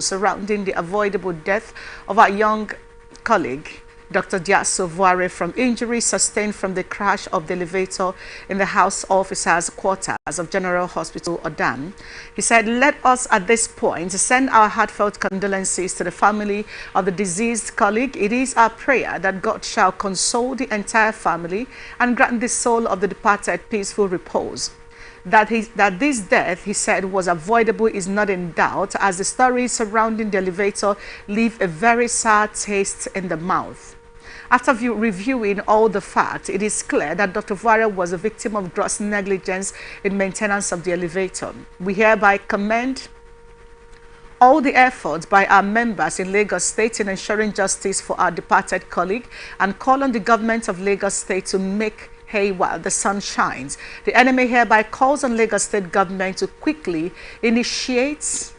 surrounding the avoidable death of our young colleague, Dr. Diaso Vuare, from injuries sustained from the crash of the elevator in the House Officers' Quarters of General Hospital, Odan. He said, "Let us at this point send our heartfelt condolences to the family of the deceased colleague. It is our prayer that God shall console the entire family and grant the soul of the departed peaceful repose. That this death," he said, "was avoidable is not in doubt, as the stories surrounding the elevator leave a very sour taste in the mouth. After reviewing all the facts, it is clear that Dr. Vuare was a victim of gross negligence in maintenance of the elevator. We hereby commend all the efforts by our members in Lagos State in ensuring justice for our departed colleague and call on the government of Lagos State to make hay while the sun shines. The NMA hereby calls on Lagos State government to quickly initiate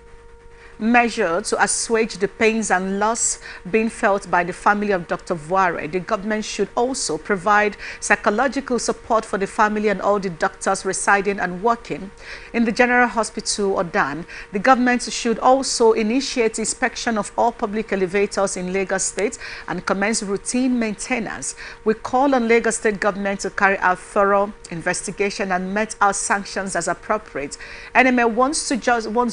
measure to assuage the pains and loss being felt by the family of Dr. Vuare. The government should also provide psychological support for the family and all the doctors residing and working in the General Hospital Odan. The government should also initiate inspection of all public elevators in Lagos State and commence routine maintenance. We call on Lagos State government to carry out thorough investigation and met out sanctions as appropriate. NMA wants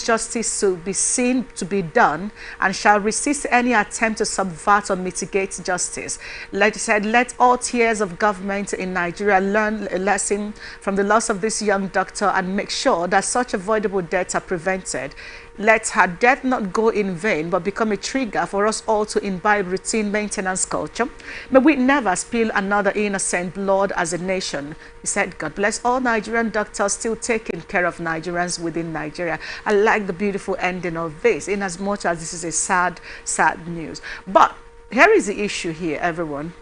justice to be seen to be done and shall resist any attempt to subvert or mitigate justice. Let all tiers of government in Nigeria learn a lesson from the loss of this young doctor and make sure that such avoidable deaths are prevented. Let her death not go in vain, but become a trigger for us all to imbibe routine maintenance culture. May we never spill another innocent blood as a nation." He said, "God bless all Nigerian doctors still taking care of Nigerians within Nigeria." I like the beautiful ending of this, in as much as this is a sad, sad news. But here is the issue here, everyone.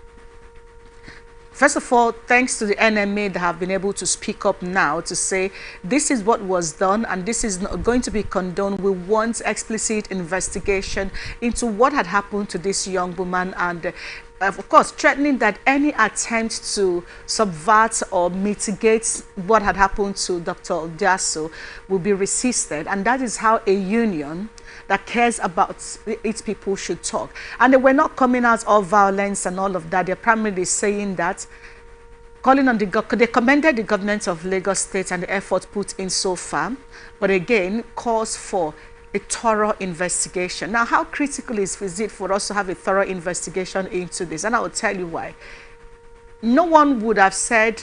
First of all, thanks to the NMA that have been able to speak up now to say this is what was done and this is not going to be condoned. We want explicit investigation into what had happened to this young woman and of course, threatening that any attempt to subvert or mitigate what had happened to Dr. Diaso will be resisted. And that is how a union that cares about its people should talk. And they were not coming out of violence and all of that. They're primarily saying that, calling on they commended the government of Lagos State and the effort put in so far, but again, calls for a thorough investigation. Now, how critical is it for us to have a thorough investigation into this? And I will tell you why. No one would have said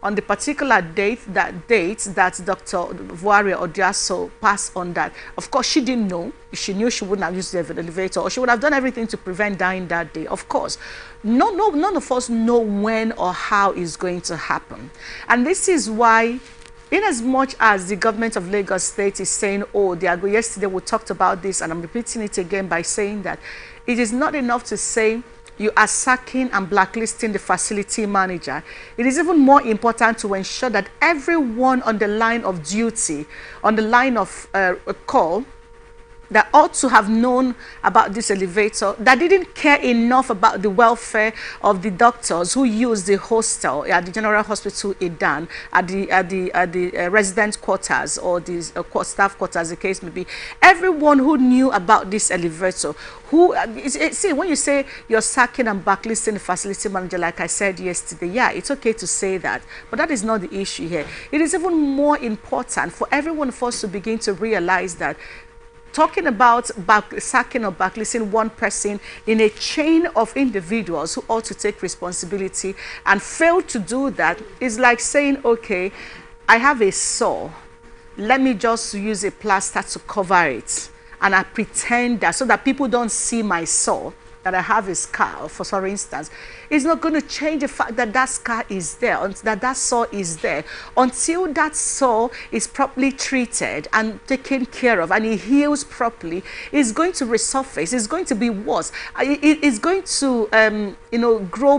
on the particular date that Dr. Vuare or Diaso passed on that. Of course, she didn't know. If she knew, she wouldn't have used the elevator, or she would have done everything to prevent dying that day. Of course, none of us know when or how it's going to happen. And this is why, in as much as the government of Lagos State is saying, oh, yesterday we talked about this, and I'm repeating it again by saying that it is not enough to say you are sacking and blacklisting the facility manager. It is even more important to ensure that everyone on the line of duty, on the line of a call, that ought to have known about this elevator, that didn't care enough about the welfare of the doctors who use the hostel at the General Hospital Idan, at the resident quarters or the staff quarters, the case may be. Everyone who knew about this elevator, see, when you say you're sacking and blacklisting the facility manager, like I said yesterday, yeah, it's okay to say that, but that is not the issue here. It is even more important for everyone of us to begin to realize that talking about sacking or blacklisting one person in a chain of individuals who ought to take responsibility and fail to do that is like saying, okay, I have a sore. Let me just use a plaster to cover it. And I pretend that so that people don't see my sore, that I have a scar, for instance. It's not going to change the fact that that scar is there, that sore is there, until that sore is properly treated and taken care of and it heals properly. It's going to resurface. It's going to be worse. It's going to grow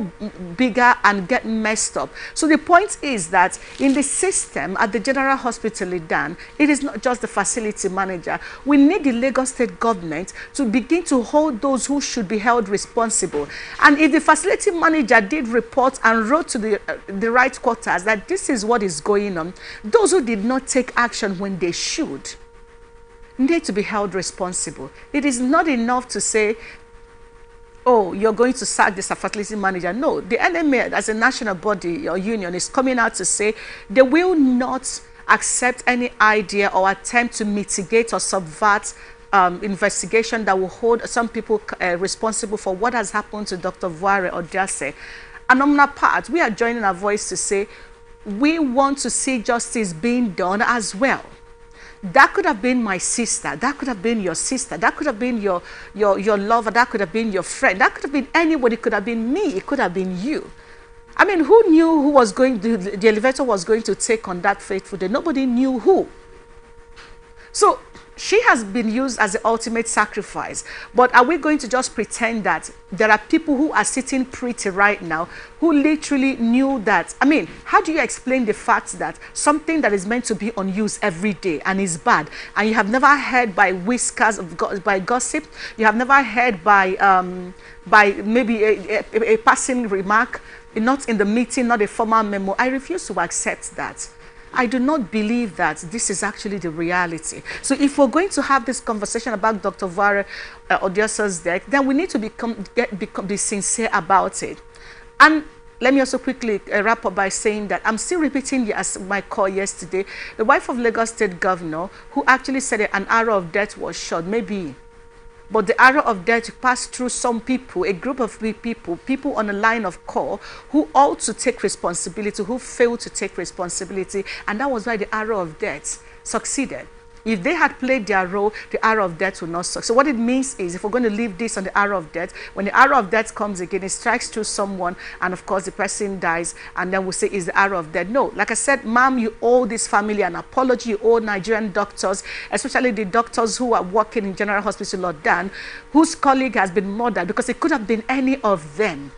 bigger and get messed up. So the point is that in the system at the General Hospital Idan, it is not just the facility manager. We need the Lagos State government to begin to hold those who should be held responsible. And if the facility manager did report and wrote to the right quarters that this is what is going on, those who did not take action when they should, need to be held responsible. It is not enough to say, oh, you're going to sack the facility manager. No, the NMA as a national body or union is coming out to say they will not accept any idea or attempt to mitigate or subvert investigation that will hold some people responsible for what has happened to Dr. Vuare or Jase. And on our part, we are joining our voice to say we want to see justice being done as well. That could have been my sister. That could have been your sister. That could have been your lover. That could have been your friend. That could have been anybody. It could have been me. It could have been you. I mean, who knew who was going to, the elevator was going to take on that fateful day? Nobody knew who. So she has been used as the ultimate sacrifice. But are we going to just pretend that there are people who are sitting pretty right now who literally knew that? I mean, how do you explain the fact that something that is meant to be on use every day and is bad, and you have never heard by whispers of by gossip, you have never heard by maybe a passing remark, not in the meeting, not a formal memo? I refuse to accept that. I do not believe that this is actually the reality. So if we're going to have this conversation about Dr. Vuare Odiosa's death, then we need to be sincere about it. And let me also quickly wrap up by saying that I'm still repeating as my call yesterday. The wife of Lagos State Governor, who actually said that an arrow of death was shot, maybe. But the arrow of death passed through some people, a group of people on a line of call who ought to take responsibility, who failed to take responsibility, and that was why the arrow of death succeeded. If they had played their role, the arrow of death would not succeed. So what it means is, if we're going to leave this on the arrow of death, when the arrow of death comes again, it strikes through someone, and of course the person dies, and then we'll say it's the arrow of death. No, like I said, ma'am, you owe this family an apology. You owe Nigerian doctors, especially the doctors who are working in General Hospital Lordan, whose colleague has been murdered, because it could have been any of them.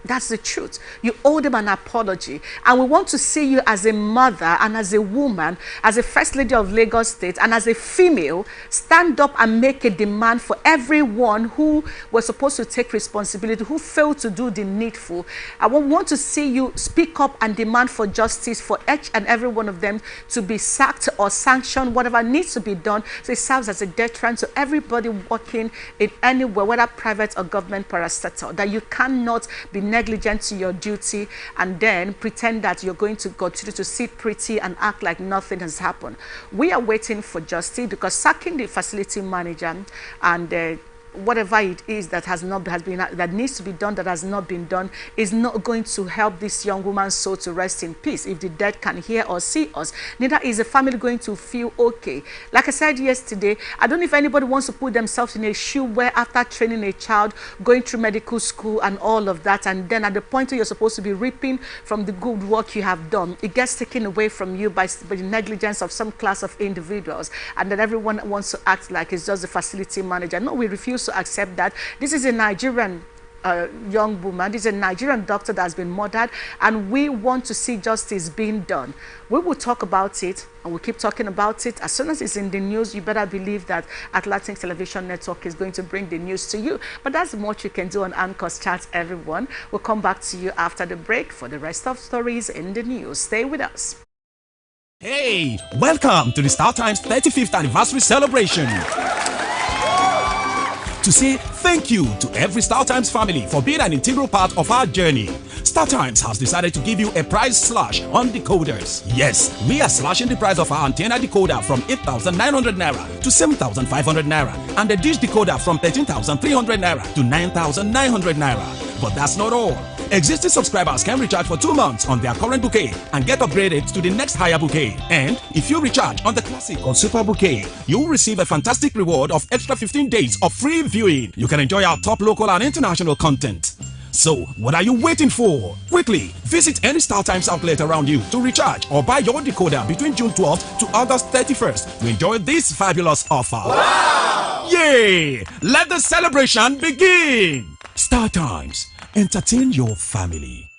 That's the truth. You owe them an apology. And we want to see you as a mother and as a woman, as a First Lady of Lagos State, and as a female, stand up and make a demand for everyone who was supposed to take responsibility, who failed to do the needful. I want to see you speak up and demand for justice for each and every one of them to be sacked or sanctioned, whatever needs to be done. So it serves as a deterrent to everybody working in anywhere, whether private or government parastatal, that you cannot be negligent to your duty and then pretend that you're going to continue to sit pretty and act like nothing has happened. We are waiting for justice, because sacking the facility manager and whatever it is that that needs to be done, that has not been done, is not going to help this young woman's soul to rest in peace. If the dead can hear or see us, neither is the family going to feel okay. Like I said yesterday, I don't know if anybody wants to put themselves in a shoe where, after training a child, going through medical school and all of that, and then at the point where you're supposed to be reaping from the good work you have done, it gets taken away from you by the negligence of some class of individuals, and then everyone wants to act like it's just the facility manager. No, we refuse to accept that. This is a Nigerian young woman. This is a Nigerian doctor that has been murdered, and we want to see justice being done. We will talk about it, and we'll keep talking about it. As soon as it's in the news, you better believe that Atlantic Television Network is going to bring the news to you. But that's what you can do on Anchor's Chat, everyone. We'll come back to you after the break for the rest of stories in the news. Stay with us. Hey, welcome to the StarTimes 35th anniversary celebration. To say thank you to every StarTimes family for being an integral part of our journey, StarTimes has decided to give you a price slash on decoders. Yes, we are slashing the price of our antenna decoder from 8,900 naira to 7,500 naira, and the dish decoder from 13,300 naira to 9,900 naira. But that's not all. Existing subscribers can recharge for 2 months on their current bouquet and get upgraded to the next higher bouquet. And if you recharge on the classic or super bouquet, you will receive a fantastic reward of extra 15 days of free viewing. You can enjoy our top local and international content. So, what are you waiting for? Quickly, visit any StarTimes outlet around you to recharge or buy your decoder between June 12th to August 31st to enjoy this fabulous offer. Wow! Yay! Let the celebration begin! StarTimes. Entertain your family.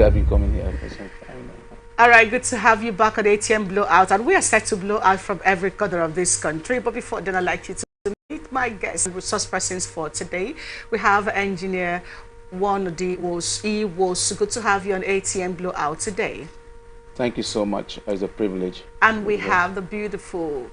we have been coming here for some time now. All right, good to have you back on ATM Blowout, and we are set to blow out from every corner of this country. But before then, I'd like you to meet my guests and resource persons for today. We have engineer Wanodi was good to have you on ATM Blowout today. Thank you so much. It's a privilege. And we have the beautiful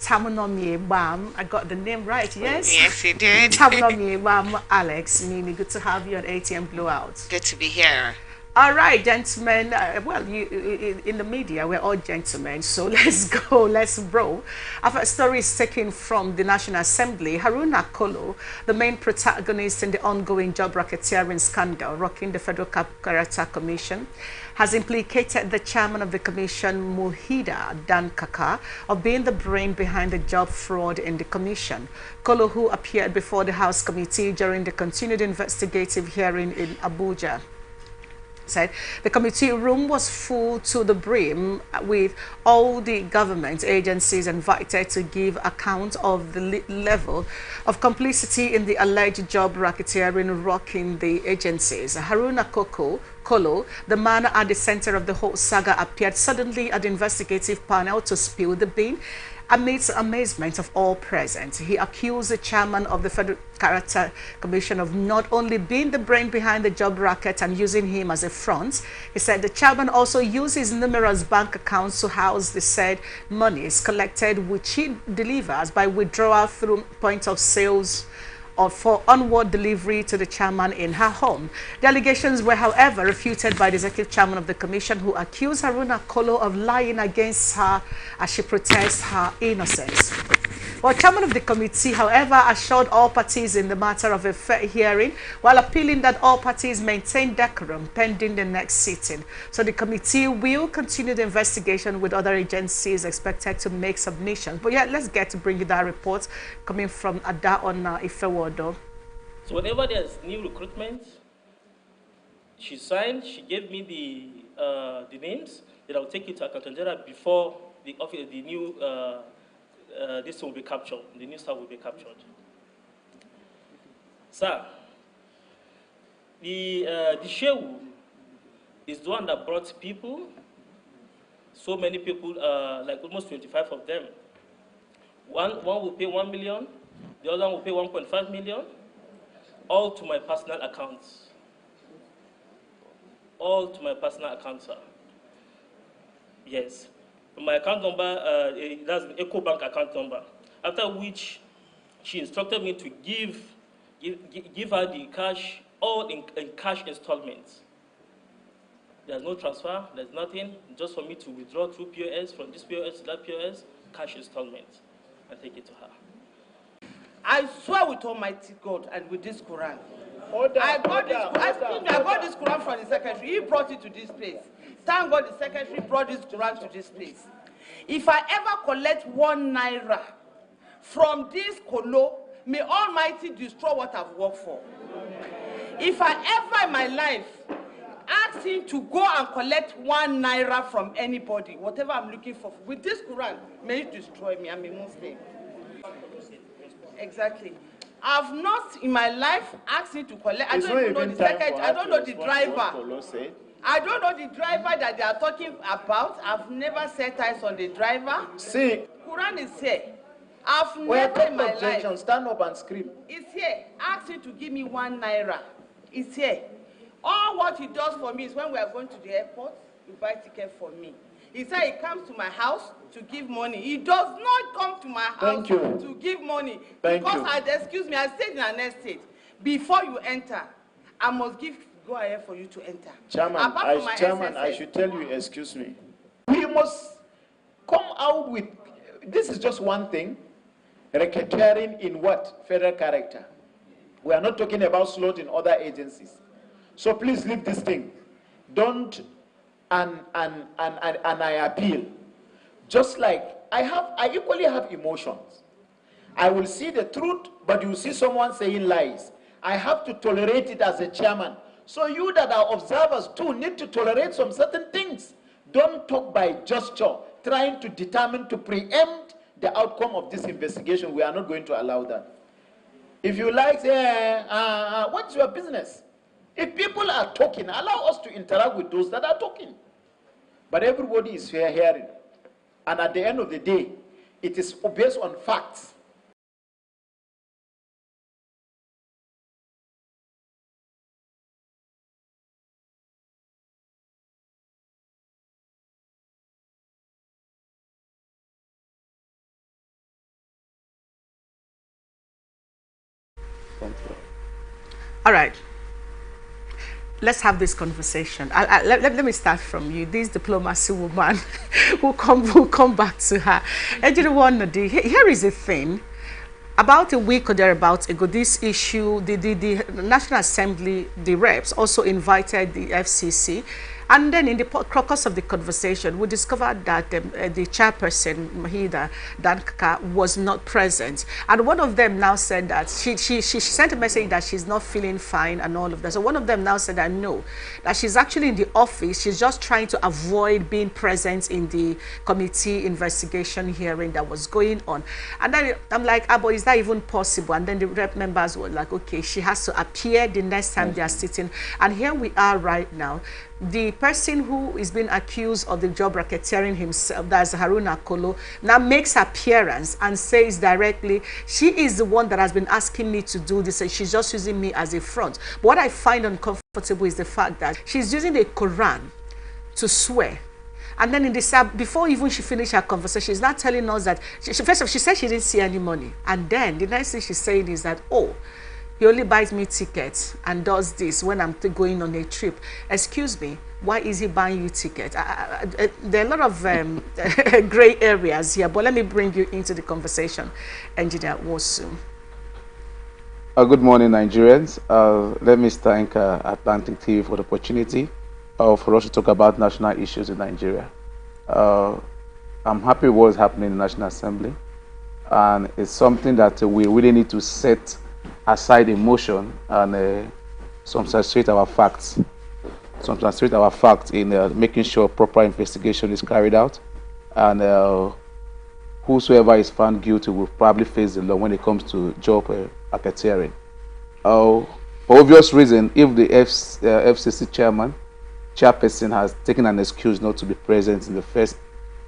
Tamunomie Bam. I got the name right, yes? Yes, you did. Tamunomie Bam Alex. Mimi, good to have you on ATM Blowout. Good to be here. All right, gentlemen. Well, in the media, we're all gentlemen, so let's go, let's roll. Our first story is taken from the National Assembly. Haruna Kolo, the main protagonist in the ongoing job racketeering scandal rocking the Federal Character Commission, has implicated the chairman of the commission, Muhida Dankaka, of being the brain behind the job fraud in the commission. Kolo, who appeared before the House Committee during the continued investigative hearing in Abuja, said the committee room was full to the brim with all the government agencies invited to give account of the level of complicity in the alleged job racketeering rocking the agencies. Haruna Kolo, the man at the center of the whole saga, appeared suddenly at the investigative panel to spill the bean. Amidst amazement of all present, he accused the chairman of the Federal Character Commission of not only being the brain behind the job racket and using him as a front. He said the chairman also uses numerous bank accounts to house the said monies collected, which he delivers by withdrawal through point of sales or for onward delivery to the chairman in her home. The allegations were, however, refuted by the executive chairman of the commission, who accused Haruna Kolo of lying against her as she protests her innocence. Well, chairman of the committee, however, assured all parties in the matter of a fair hearing, while appealing that all parties maintain decorum pending the next sitting. So the committee will continue the investigation, with other agencies expected to make submissions. But yeah, let's get to bring you that report coming from Ada on Ifewodo. So whenever there's new recruitment, she signed, she gave me the names that I'll take it to Accountant General before the office, the new this will be captured, the new staff will be captured. Sir, the Shehu is the one that brought people, so many people, like almost 25 of them. One will pay 1 million, the other one will pay 1.5 million, all to my personal accounts. All to my personal account, sir. Yes. My account number, that's an EcoBank account number, after which she instructed me to give her the cash, all in cash installments. There's no transfer, there's nothing, just for me to withdraw through POS, from this POS to that POS, cash installment, and take it to her. I swear with Almighty God and with this Quran, I got this Quran from the secretary. He brought it to this place. Thank God the secretary brought this Quran to this place. If I ever collect 1 naira from this Kolo, may Almighty destroy what I've worked for. If I ever in my life ask him to go and collect 1 naira from anybody, whatever I'm looking for, with this Quran, may it destroy me. I'm a Muslim. Exactly. I've not in my life asked him to collect. I don't even know the secretary. I don't know the driver. I don't know the driver that they are talking about. I've never set eyes on the driver. See, Quran is here. I've never in my life. Stand up and scream. It's here. Ask him to give me 1 naira. It's here. All what he does for me is when we are going to the airport, he buy ticket for me. He said he comes to my house to give money. He does not come to my house to give money. Excuse me, I stayed in an estate. Before you enter, I must go ahead for you to enter. Chairman, I should tell you, excuse me. We must come out with, this is just one thing, racketeering in what? Federal character. We are not talking about slot in other agencies. So please leave this thing. Don't, and I appeal. Just like, I equally have emotions. I will see the truth, but you see someone saying lies. I have to tolerate it as a chairman. So you that are observers too need to tolerate some certain things. Don't talk by gesture, trying to determine, to preempt the outcome of this investigation. We are not going to allow that. If you like, say, what's your business? If people are talking, allow us to interact with those that are talking. But everybody is fair hearing. And at the end of the day, it is based on facts. All right. Let's have this conversation. Let me start from you. This diplomacy woman, we'll come back to her. Here is the thing. About a week or thereabouts ago, this issue, the National Assembly, the reps also invited the FCC. And then in the course of the conversation, we discovered that the chairperson, Mahida Dankaka, was not present. And one of them now said that she sent a message that she's not feeling fine and all of that. So one of them now said that no, that she's actually in the office. She's just trying to avoid being present in the committee investigation hearing that was going on. And then I'm like, but is that even possible? And then the rep members were like, okay, she has to appear the next time they are sitting. And here we are right now. The person who is being accused of the job racketeering himself, that's Haruna Kolo, now makes appearance and says directly, she is the one that has been asking me to do this, and she's just using me as a front. But what I find uncomfortable is the fact that she's using the Quran to swear. And then in this, before even she finished her conversation, she's not telling us that, first of all, she said she didn't see any money. And then the next thing she's saying is that, oh, he only buys me tickets and does this when I'm going on a trip. Excuse me, why is he buying you tickets? There are a lot of gray areas here, but let me bring you into the conversation, Engineer Wosu. Good morning, Nigerians. Let me thank Atlantic TV for the opportunity for us to talk about national issues in Nigeria. I'm happy with what is happening in the National Assembly, and it's something that we really need to set aside emotion and substantiate our facts. Substantiate our facts in making sure proper investigation is carried out, and whosoever is found guilty will probably face the law when it comes to job racketeering. For obvious reason, if the FCC chairperson has taken an excuse not to be present in the first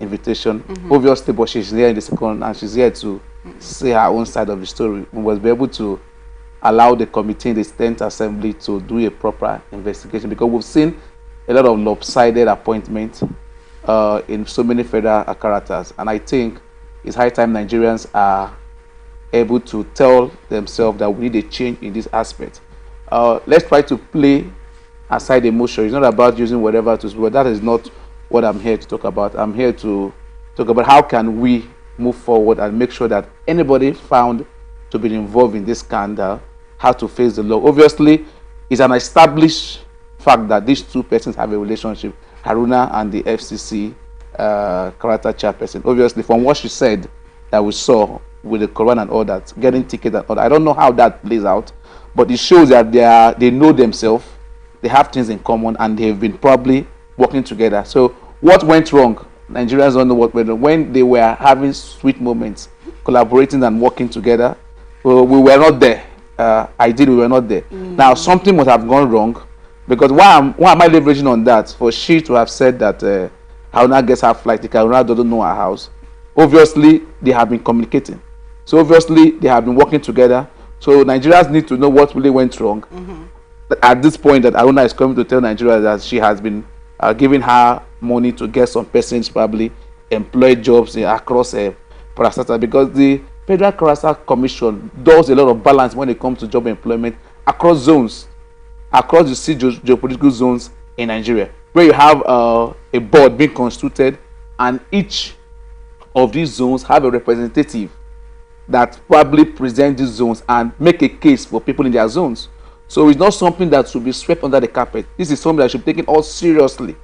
invitation, obviously, but she's here in the second, and she's here to say her own side of the story, we must be able to allow the committee in the 10th Assembly to do a proper investigation, because we've seen a lot of lopsided appointments in so many federal characters, and I think it's high time Nigerians are able to tell themselves that we need a change in this aspect. Let's try to play aside emotion. It's not about using whatever to speak, but that is not what I'm here to talk about. I'm here to talk about how can we move forward and make sure that anybody found to be involved in this scandal how to face the law. Obviously, it's an established fact that these two persons have a relationship, Haruna and the FCC character chairperson. Obviously, from what she said that we saw with the Quran and all that, getting tickets and all that, I don't know how that plays out, but it shows that they know themselves, they have things in common, and they've been probably working together. So what went wrong? Nigerians don't know what went wrong. When they were having sweet moments, collaborating and working together, we were not there. Ideally, we were not there. Now, something must have gone wrong, because why am I leveraging on that? For she to have said that Haruna gets her flight ticket, Haruna doesn't know her house. Obviously, they have been communicating. So obviously, they have been working together. So Nigerians need to know what really went wrong. At this point, that Haruna is coming to tell Nigeria that she has been giving her money to get some persons probably employed jobs across parastatal, because the Federal Character Commission does a lot of balance when it comes to job employment across zones, across the six geopolitical zones in Nigeria, where you have a board being constituted, and each of these zones have a representative that probably present these zones and make a case for people in their zones. So it's not something that should be swept under the carpet. This is something that should be taken all seriously.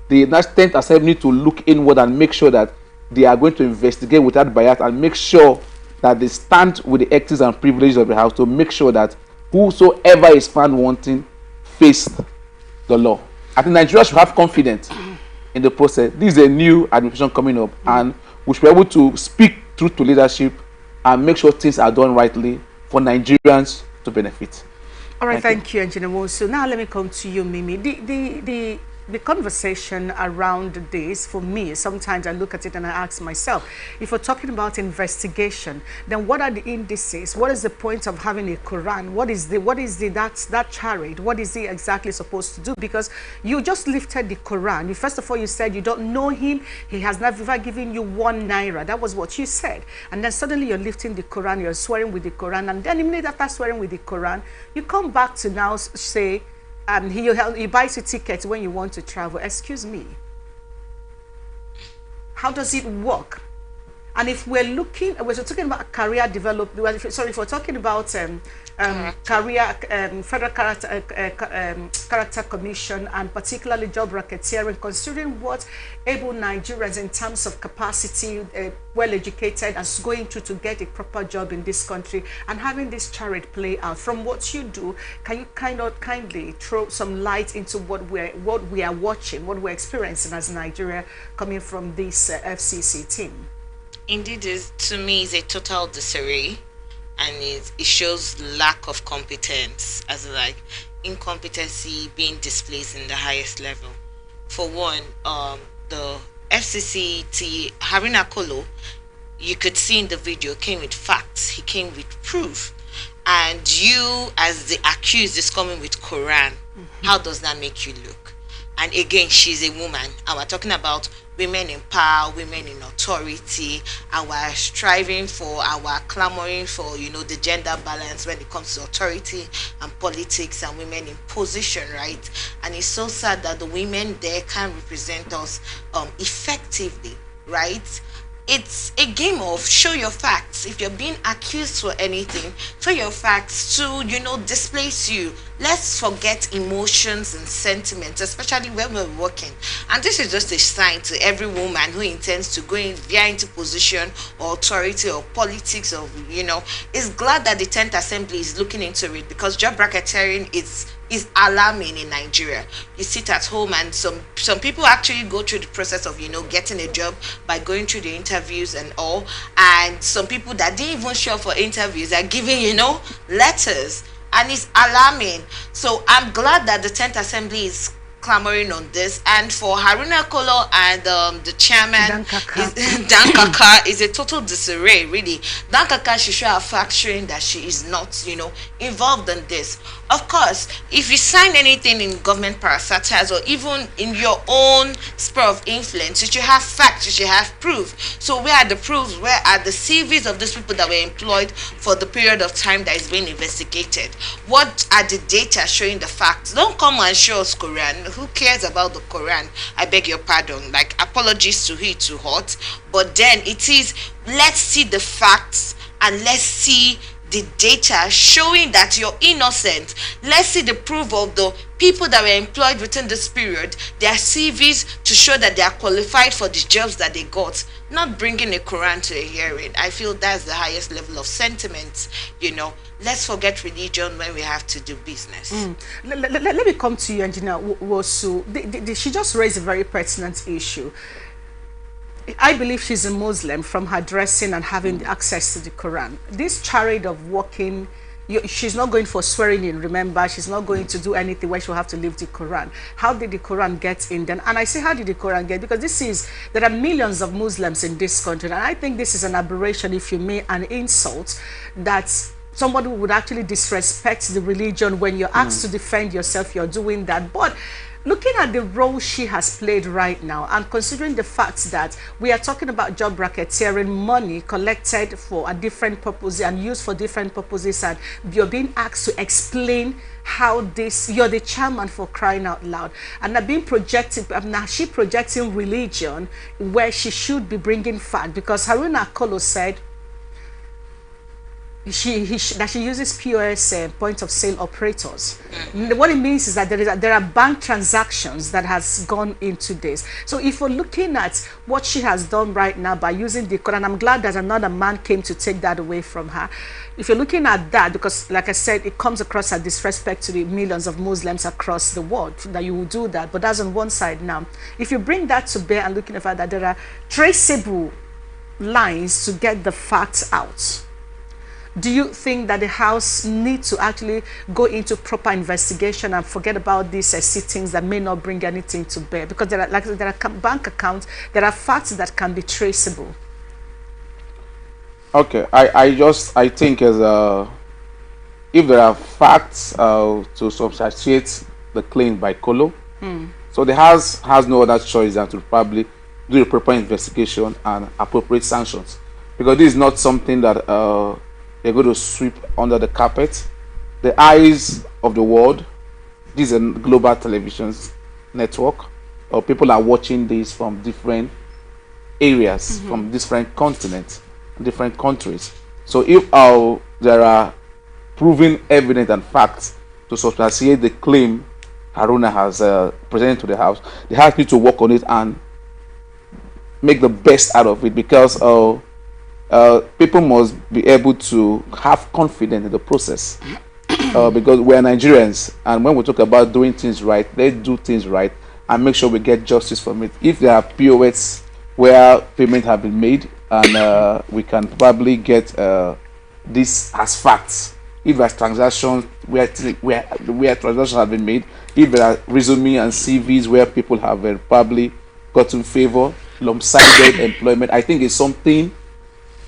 The 10th Assembly need to look inward and make sure that they are going to investigate without bias, and make sure that they stand with the ethics and privileges of the House to make sure that whosoever is found wanting face the law. I think Nigeria should have confidence in the process. This is a new administration coming up, and we should be able to speak truth to leadership and make sure things are done rightly for Nigerians to benefit. All right, thank you, Engineer Wosu. Now let me come to you, Mimi. The conversation around this, for me, sometimes I look at it and I ask myself, if we're talking about investigation, then what are the indices? What is the point of having a Quran? What is that charade? What is he exactly supposed to do? Because you just lifted the Quran. First of all, you said you don't know him. He has never given you 1 naira. That was what you said. And then suddenly you're lifting the Quran, you're swearing with the Quran, and then immediately after swearing with the Quran, you come back to now say, he buys you tickets when you want to travel. Excuse me. How does it work? And if we're talking about career development, if we're talking about Federal Character Commission, and particularly job racketeering, considering what able Nigerians in terms of capacity, well-educated, and going to get a proper job in this country, and having this charade play out, from what you do, can you kindly throw some light into what we are watching, what we're experiencing as Nigeria coming from this FCC team? Indeed, to me, is a total disarray, and it shows lack of competence, as like incompetency being displayed in the highest level. For one, the FCCT, Haruna Kolo, you could see in the video, came with facts, he came with proof, and you as the accused is coming with Quran. How does that make you look? And again, she's a woman, and we're talking about women in power, women in authority, and we're striving for, and we're clamoring for, the gender balance when it comes to authority and politics and women in position, right? And it's so sad that the women there can't represent us effectively, right? It's a game of show your facts. If you're being accused for anything, show your facts to, displace you. Let's forget emotions and sentiments, especially when we're working. And this is just a sign to every woman who intends to go into position or authority or politics, or, is glad that the 10th Assembly is looking into it, because job racketeering is alarming in Nigeria. You sit at home, and some people actually go through the process of getting a job by going through the interviews and all, and some people that didn't even show up for interviews are giving letters, and it's alarming. So I'm glad that the 10th Assembly is clamoring on this, and for Haruna Kolo and the chairman Dan Kaka is a total disarray, really. Dan Kaka should show her facts showing that she is not involved in this. Of course, if you sign anything in government parastatals or even in your own sphere of influence, you should have facts, you should have proof. So where are the proofs? Where are the CVs of those people that were employed for the period of time that is being investigated? What are the data showing the facts? Don't come and show us Quran. Who cares about the Quran? I beg your pardon. Like, apologies to he too hot. But then it is, let's see the facts, and let's see the data showing that you're innocent. Let's see the proof of the people that were employed within this period, their CVs, to show that they are qualified for the jobs that they got. Not bringing a Quran to a hearing. I feel that's the highest level of sentiment. Let's forget religion when we have to do business. Let me come to you, Engineer Wosu. She just raised a very pertinent issue. I believe she's a Muslim from her dressing and having access to the Quran. This charade of walking, she's not going for swearing in, remember, she's not going to do anything where she'll have to leave the Quran. How did the Quran get in then? And I say, how did the Quran get? Because there are millions of Muslims in this country, and I think this is an aberration, if you may, an insult, that somebody would actually disrespect the religion when you're asked to defend yourself, you're doing that. But looking at the role she has played right now, and considering the fact that we are talking about job racketeering, money collected for a different purpose and used for different purposes, and you're being asked to explain how you're the chairman, for crying out loud, and now being projected, now she projecting religion where she should be bringing fact, because Haruna Kolo said that she uses POS, point of sale operators. What it means is that there are bank transactions that has gone into this. So if we're looking at what she has done right now by using the Quran, I'm glad that another man came to take that away from her. If you're looking at that, because like I said, it comes across as disrespect to the millions of Muslims across the world that you will do that, but that's on one side now. If you bring that to bear and looking at that there are traceable lines to get the facts out, do you think that the House needs to actually go into proper investigation and forget about these sittings that may not bring anything to bear? Because there are, like I said, there are bank accounts, there are facts that can be traceable. Okay, I think as if there are facts to substantiate the claim by Kolo, so the House has no other choice than to probably do a proper investigation and appropriate sanctions, because this is not something that they're going to sweep under the carpet. The eyes of the world, this is a global television network, or people are watching this from different areas, from different continents, different countries. So if there are proven evidence and facts to substantiate the claim Haruna has presented to the House, they have to work on it and make the best out of it, because people must be able to have confidence in the process. Because we are Nigerians, and when we talk about doing things right, let's do things right and make sure we get justice from it. If there are POS where payments have been made, and we can probably get this as facts. If there's transactions where transactions have been made, if there are resume and CVs where people have probably gotten favor, lump-sided employment, I think it's something.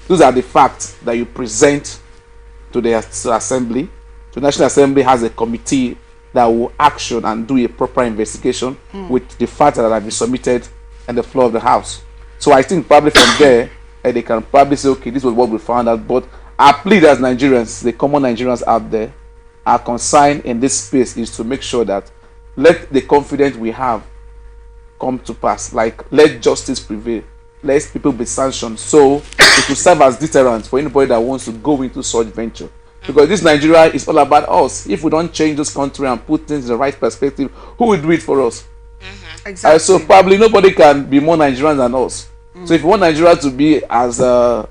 Those are the facts that you present to the Assembly. The National Assembly has a committee that will action and do a proper investigation with the facts that have been submitted on the floor of the House. So I think probably from there, they can probably say, okay, this was what we found out. But our plea as Nigerians, the common Nigerians out there, are concerned in this space is to make sure that let the confidence we have come to pass. Like, let justice prevail. Let people be sanctioned, so it will serve as deterrent for anybody that wants to go into such venture. Because this Nigeria is all about us. If we don't change this country and put things in the right perspective, who will do it for us? Exactly. So probably nobody can be more Nigerian than us. So if you want Nigeria to be as a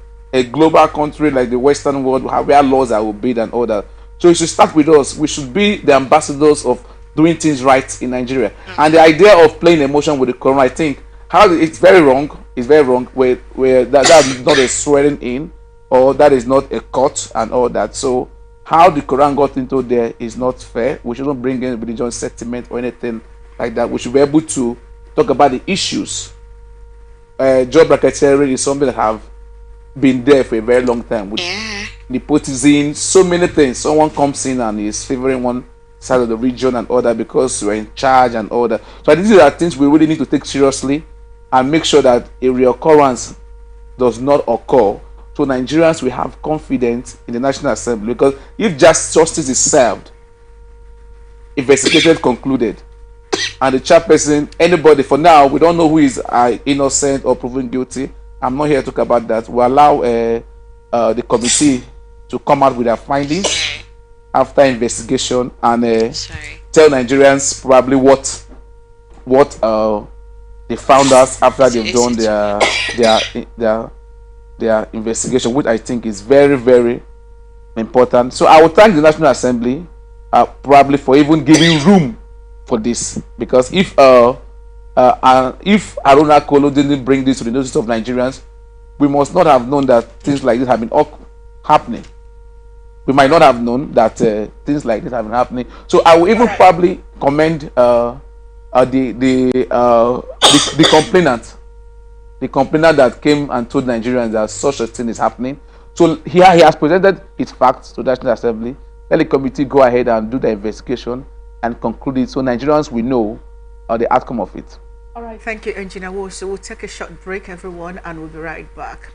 global country like the Western world, where laws are obeyed and all that, so it should start with us. We should be the ambassadors of doing things right in Nigeria. And the idea of playing emotion with the Quran, I think, it's very wrong. It's very wrong. Where that's not a swearing in, or that is not a court and all that. So how the Quran got into there is not fair. We shouldn't bring in religious sentiment or anything like that. We should be able to talk about the issues. Job racketeering is something that have been there for a very long time with nepotism, so many things. Someone comes in and is favoring one side of the region and all that because you're in charge and all that. So these are things we really need to take seriously and make sure that a reoccurrence does not occur. So Nigerians will have confidence in the National Assembly, because if justice is served, investigated, concluded, and the chairperson, anybody, for now, we don't know who is innocent or proven guilty. I'm not here to talk about that. We allow the committee to come out with their findings after investigation and tell Nigerians probably what they found out after they've done their investigation, which I think is very, very important. So I will thank the National Assembly probably for even giving room for this, because if Haruna Kolo didn't bring this to the notice of Nigerians, we must not have known that things like this have been happening. We might not have known that things like this have been happening. So I will even probably commend the complainant that came and told Nigerians that such a thing is happening. So here he has presented his facts to the National Assembly. Let the committee go ahead and do the investigation and conclude it, so Nigerians will know the outcome of it. All right, thank you, Engineer Wo. So we'll take a short break, everyone, and we'll be right back.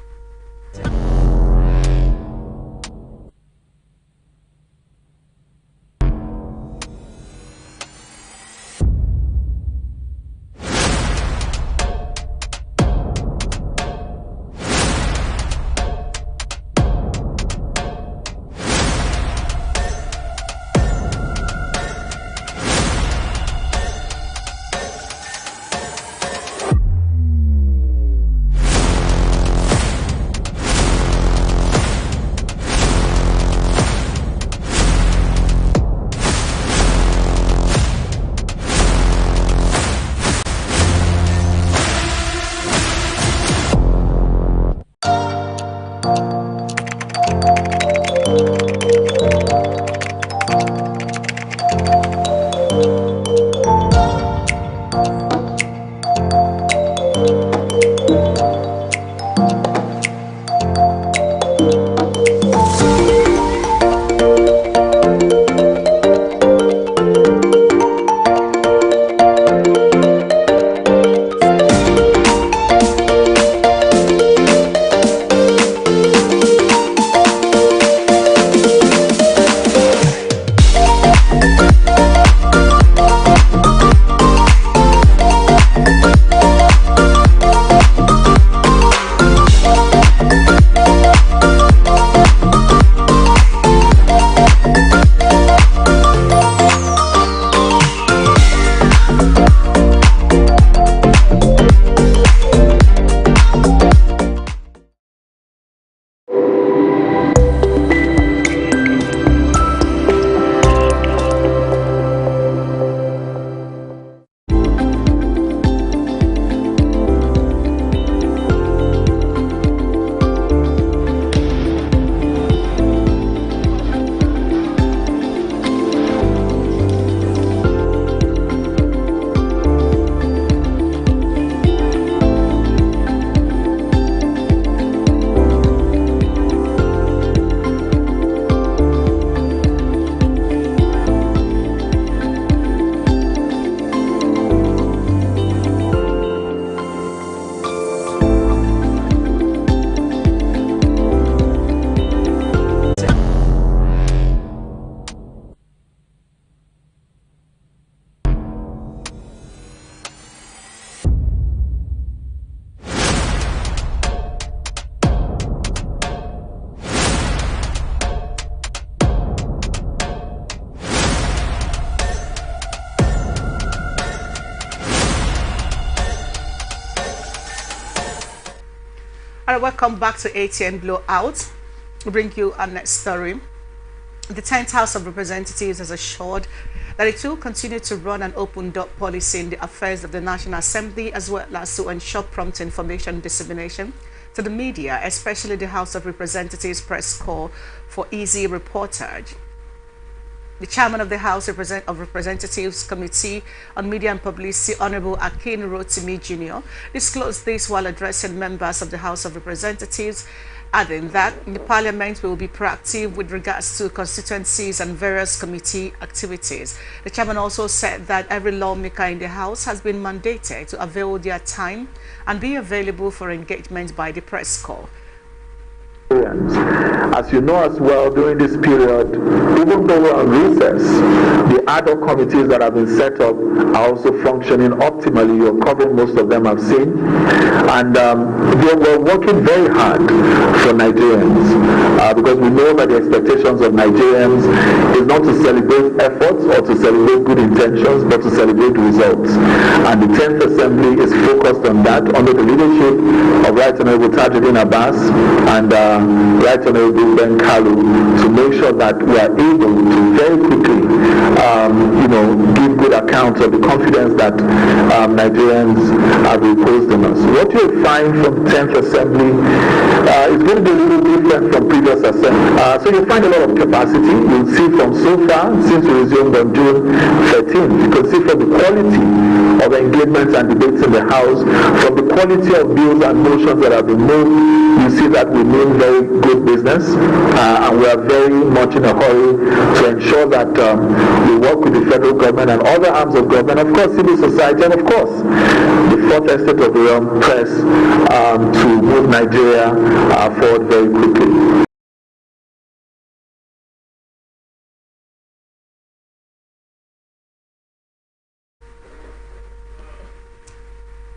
All right, welcome back to ATN Blowout. We bring you our next story. The 10th House of Representatives has assured that it will continue to run an open door policy in the affairs of the National Assembly, as well as to ensure prompt information dissemination to the media, especially the House of Representatives press call for easy reportage. The chairman of the House of Representatives Committee on Media and Publicity, Honorable Akin Rotimi Jr., disclosed this while addressing members of the House of Representatives, adding that the Parliament will be proactive with regards to constituencies and various committee activities. The chairman also said that every lawmaker in the House has been mandated to avail their time and be available for engagement by the press corps. As you know as well, during this period, even though we're on recess, the ad hoc committees that have been set up are also functioning optimally. You're covering most of them, I've seen. And we're working very hard for Nigerians because we know that the expectations of Nigerians is not to celebrate efforts or to celebrate good intentions, but to celebrate results. And the 10th Assembly is focused on that under the leadership of Right Honorable Tajuddin Abbas and Right Honorable Ben Kalu, to make sure that we are able to very quickly, give good account of the confidence that Nigerians have reposed in us. What you'll find from 10th Assembly is going to be a little different from previous Assembly. So you'll find a lot of capacity. You'll see from so far, since we resumed on June 13th, you can see from the quality of engagements and debates in the House, from the quality of bills and motions that have been moved, you see that we mean very good business, and we are very much in a hurry to ensure that we work with the federal government and other arms of government, of course civil society, and of course the fourth estate of the realm press, to move Nigeria forward very quickly.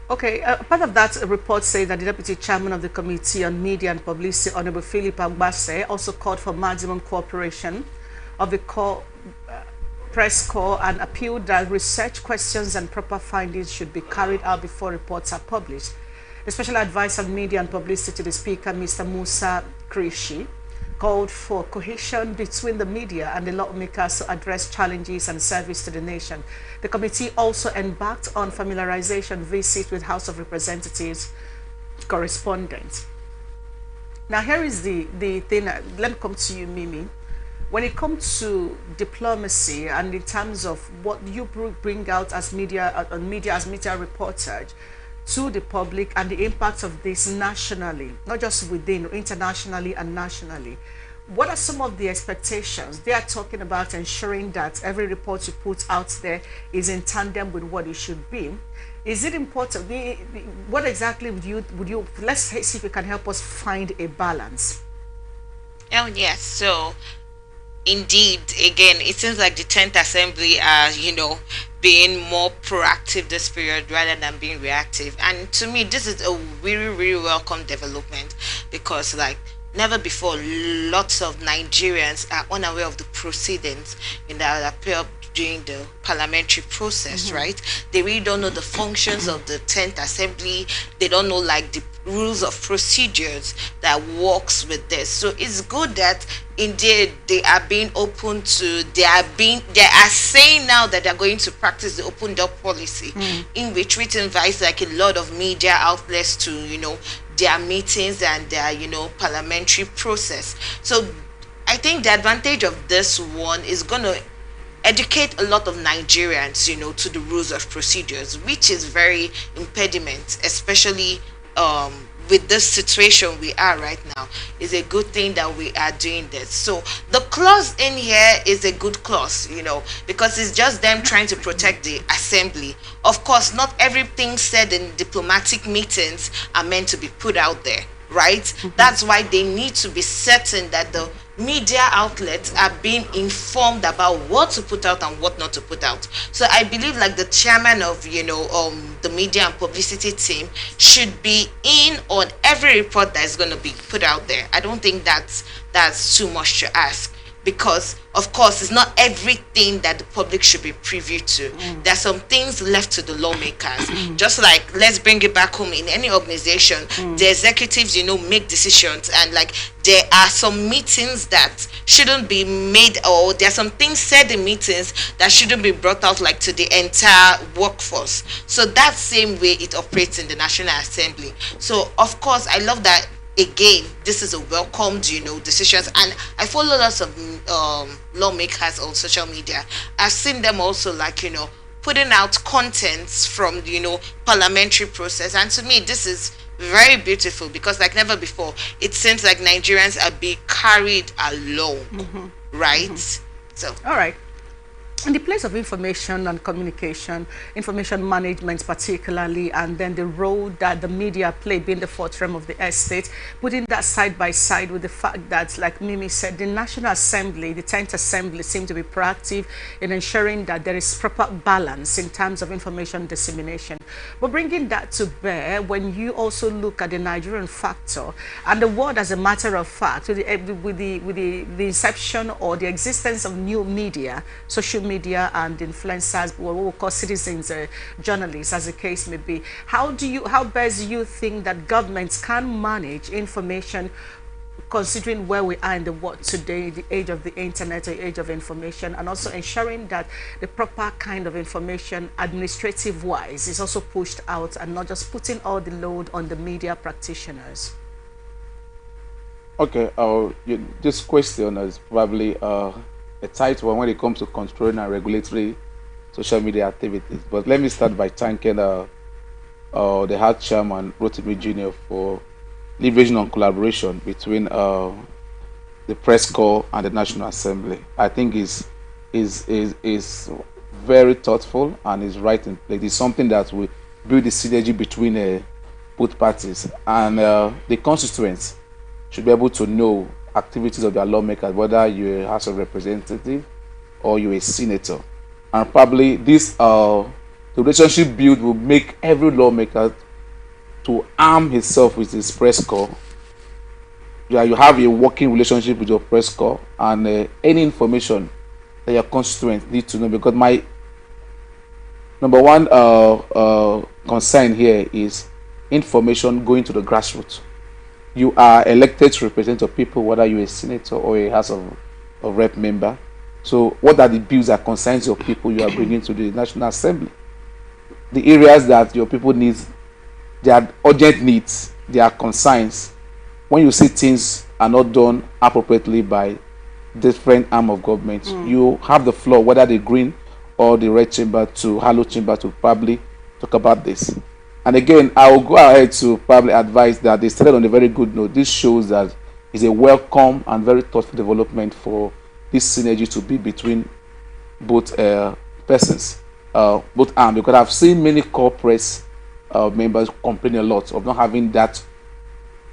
Okay, part of that report says that the Deputy Chairman of the Committee on Media and Publicity, Honorable Philip Agbase, also called for maximum cooperation of the press corps and appealed that research questions and proper findings should be carried out before reports are published. The Special Advisor on Media and Publicity to the Speaker, Mr. Musa Krishi, called for cohesion between the media and the lawmakers to address challenges and service to the nation. The committee also embarked on familiarization visits with House of Representatives correspondents. Now here is the thing, let me come to you, Mimi. When it comes to diplomacy and in terms of what you bring out as media reportage to the public and the impact of this nationally, not just within, internationally and nationally, what are some of the expectations? They are talking about ensuring that every report you put out there is in tandem with what it should be. Is it important? What exactly would you let's see if you can help us find a balance. Oh yes, so indeed, again, it seems like the 10th Assembly are, being more proactive this period rather than being reactive. And to me, this is a really, really welcome development because, like, never before, lots of Nigerians are unaware of the proceedings that appear during the parliamentary process, right? They really don't know the functions of the 10th Assembly. They don't know, like, the rules of procedures that works with this. So it's good that indeed they are being open to, they are saying now that they're going to practice the open door policy, in which it invites like a lot of media outlets to, their meetings and their, parliamentary process. So I think the advantage of this one is going to educate a lot of Nigerians, to the rules of procedures, which is very impediment, especially with this situation we are right now. Is a good thing that we are doing this. So the clause in here is a good clause, because it's just them trying to protect the assembly. Of course, not everything said in diplomatic meetings are meant to be put out there, right? That's why they need to be certain that the media outlets are being informed about what to put out and what not to put out. So I believe like the chairman of the media and publicity team should be in on every report that is going to be put out there. I don't think that's too much to ask. because of course it's not everything that the public should be privy to. There are some things left to the lawmakers. Just like, let's bring it back home, in any organization, the executives, make decisions, and like there are some meetings that shouldn't be made, or there are some things said in meetings that shouldn't be brought out like to the entire workforce. So that same way it operates in the National Assembly. So of course I love that. Again, this is a welcomed, decisions, and I follow lots of lawmakers on social media. I've seen them also, like, putting out contents from, parliamentary process, and to me, this is very beautiful, because like never before, it seems like Nigerians are being carried along, right? So, all right. In the place of information and communication, information management particularly, and then the role that the media play being the fourth realm of the estate, putting that side by side with the fact that, like Mimi said, the National Assembly, the 10th Assembly, seem to be proactive in ensuring that there is proper balance in terms of information dissemination. But bringing that to bear, when you also look at the Nigerian factor and the world as a matter of fact, with the inception or the existence of new media, social media and influencers, what we call citizens, journalists, as the case may be, how best do you think that governments can manage information, considering where we are in the world today, the age of the internet, the age of information, and also ensuring that the proper kind of information, administrative wise, is also pushed out, and not just putting all the load on the media practitioners? Okay, this question is probably a tight one when it comes to controlling and regulatory social media activities. But let me start by thanking the Heart Chairman, Rotimi Jr., for leveraging on collaboration between the press corps and the National Assembly. I think is very thoughtful and is right in place. It's something that will build the synergy between both parties, and the constituents should be able to know activities of their lawmakers, whether you're a House of Representative or you're a senator. And probably this the relationship build will make every lawmaker to arm himself with his press corps. Yeah, you have a working relationship with your press corps, and any information that your constituents need to know, because my number one concern here is information going to the grassroots. You are elected to represent your people, whether you're a senator or a House of Rep member. So what are the bills that concerns your people you are bringing to the National Assembly? The areas that your people need, their urgent needs, their concerns. When you see things are not done appropriately by different arm of government, you have the floor, whether the green or the red chamber to hollow chamber, to probably talk about this. And again, I will go ahead to probably advise that they started on a very good note. This shows that it's a welcome and very thoughtful development for this synergy to be between both persons, both arms. Because I've seen many corporate members complain a lot of not having that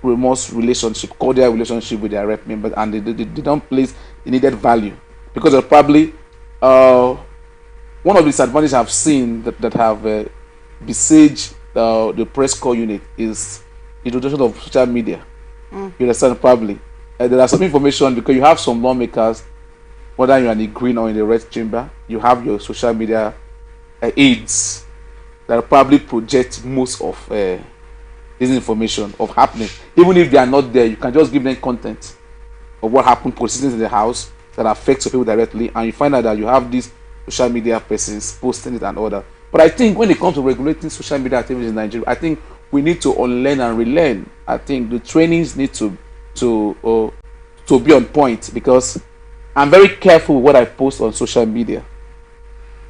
remorse relationship, cordial relationship with their rep members, and they don't place the needed value, because of probably one of the disadvantages I've seen that have besieged the press corps unit is the introduction of social media. You understand? Probably there are some information, because you have some lawmakers, whether you're in the green or in the red chamber, you have your social media aides that probably project most of this information of happening. Even if they are not there, you can just give them content of what happened, proceedings in the house that affects your people directly, and you find out that you have these social media persons posting it and all that. But I think when it comes to regulating social media activities in Nigeria, I think we need to unlearn and relearn. I think the trainings need to be on point, because I'm very careful with what I post on social media.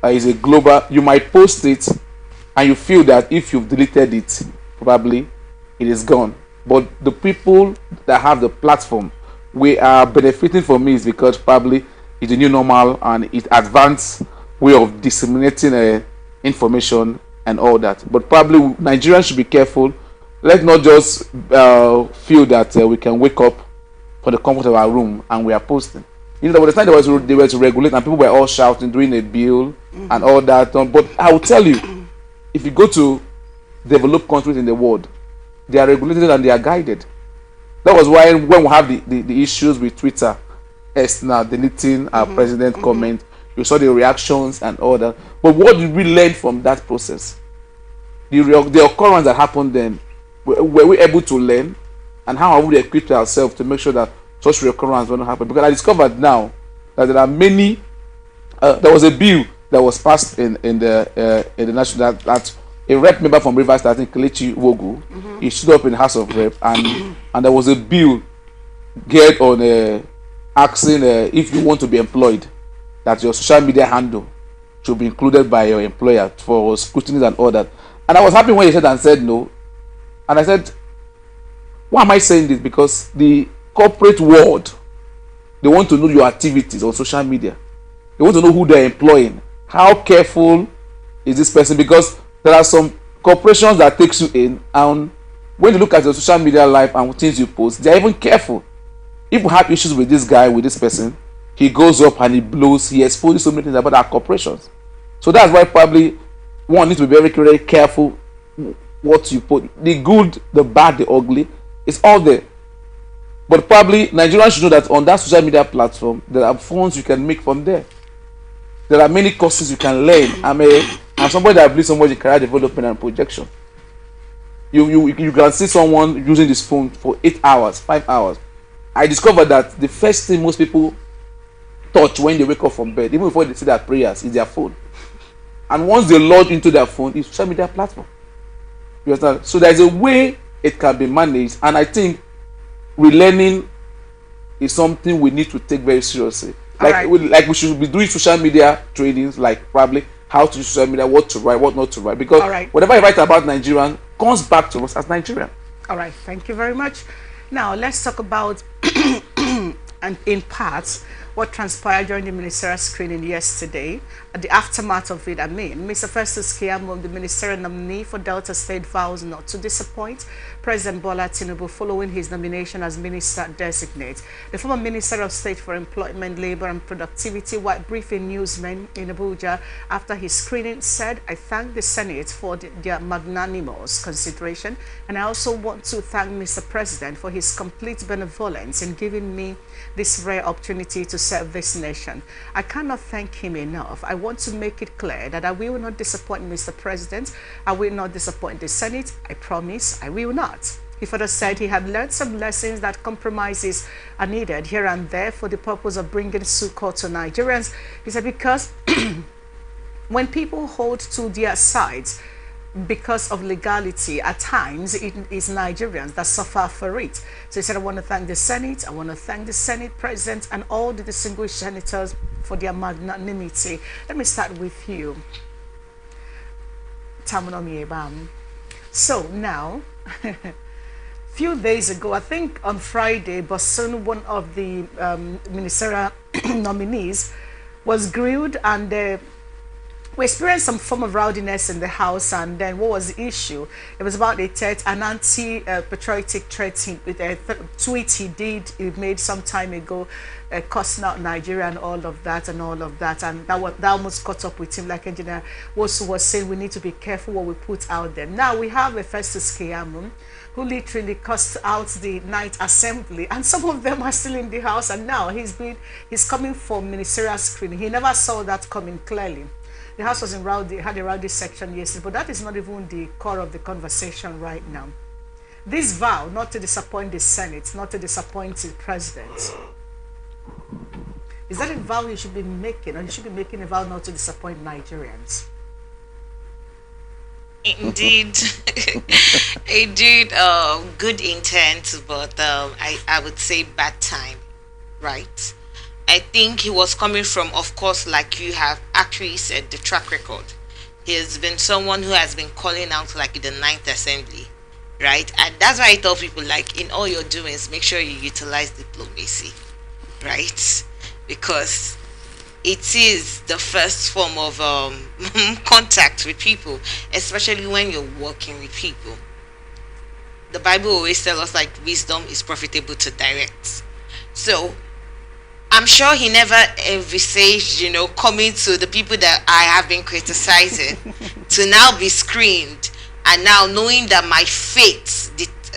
It's a global. You might post it, and you feel that if you've deleted it, probably it is gone. But the people that have the platform, we are benefiting from it, because probably it's a new normal and it's advanced way of disseminating information and all that. But probably Nigerians should be careful. Let's not just feel that we can wake up for the comfort of our room and we are posting. You know, there was a time they were to regulate, and people were all shouting during a bill and all that. But I will tell you, if you go to developed countries in the world, they are regulated and they are guided. That was why when we have the issues with Twitter, Esther deleting our president comment. You saw the reactions and all that. But what did we learn from that process? The occurrence that happened then, were we able to learn? And how have we equipped ourselves to make sure that such recurrence will not happen? Because I discovered now that there are many. There was a bill that was passed in the national that a rep member from Rivers State, I think Kelechi Wogu, he stood up in the House of Rep and there was a bill geared on asking if you want to be employed, that your social media handle should be included by your employer for scrutiny and all that. And I was happy when he said no. And I said, why am I saying this? Because the corporate world, they want to know your activities on social media. They want to know who they're employing. How careful is this person? Because there are some corporations that takes you in, and when you look at your social media life and things you post, they're even careful. If you have issues with this guy, with this person, he goes up and he blows, he exposes so many things about our corporations. So that's why probably one needs to be very, very careful what you put. The good, the bad, the ugly, it's all there. But probably Nigerians should know that on that social media platform, there are funds you can make from there. There are many courses you can learn. I'm somebody that believes so much in career development and projection. You can see someone using this phone for 8 hours, 5 hours. I discovered that the first thing most people touch when they wake up from bed, even before they say their prayers, is their phone. And once they log into their phone, it's social media platform. You understand? So there's a way it can be managed, and I think relearning is something we need to take very seriously. Like we should be doing social media trainings, like probably how to use social media, what to write, what not to write. Because whatever you write about Nigerian comes back to us as Nigerian. All right, thank you very much. Now let's talk about, and in parts, what transpired during the ministerial screening yesterday. At the aftermath of it, Mr. Festus Keyamo, the ministerial nominee for Delta State, vows not to disappoint President Bola Tinubu following his nomination as minister designate. The former Minister of State for Employment, Labor and Productivity, while briefing newsmen in Abuja after his screening, said, "I thank the Senate for their magnanimous consideration, and I also want to thank Mr. President for his complete benevolence in giving me this rare opportunity to serve this nation. I cannot thank him enough. I want to make it clear that I will not disappoint Mr. President. I will not disappoint the Senate. I promise I will not." He further said he had learned some lessons that compromises are needed here and there for the purpose of bringing succor to Nigerians. He said because when people hold to their sides because of legality, at times it is Nigerians that suffer for it. So he said, I want to thank the Senate, I want to thank the Senate President and all the distinguished senators for their magnanimity. Let me start with you, Tamunomi Ebam. So now, few days ago, I think on Friday, Bosun, one of the ministerial nominees, was grilled, and we experienced some form of rowdiness in the house. And then what was the issue? It was about an anti-patriotic tweet he made some time ago, cussing out Nigeria and all of that, and that almost caught up with him. Like Engineer Wosu was saying, we need to be careful what we put out there. Now we have a Festus Keyamo who literally cussed out the night assembly, and some of them are still in the house, and now he's coming for ministerial screening. He never saw that coming clearly. The house was had a rowdy section yesterday, but that is not even the core of the conversation right now. This vow not to disappoint the Senate, not to disappoint the President, is that a vow you should be making, or you should be making a vow not to disappoint Nigerians? Indeed, good intent, but I would say bad time, right? I think he was coming from, of course, like you have actually said, the track record. He has been someone who has been calling out like the 9th Assembly, right? And that's why I tell people, like, in all your doings, make sure you utilize diplomacy, right? Because it is the first form of contact with people, especially when you're working with people. The Bible always tells us, like, wisdom is profitable to direct. So I'm sure he never envisaged, coming to the people that I have been criticizing to now be screened, and now knowing that my fates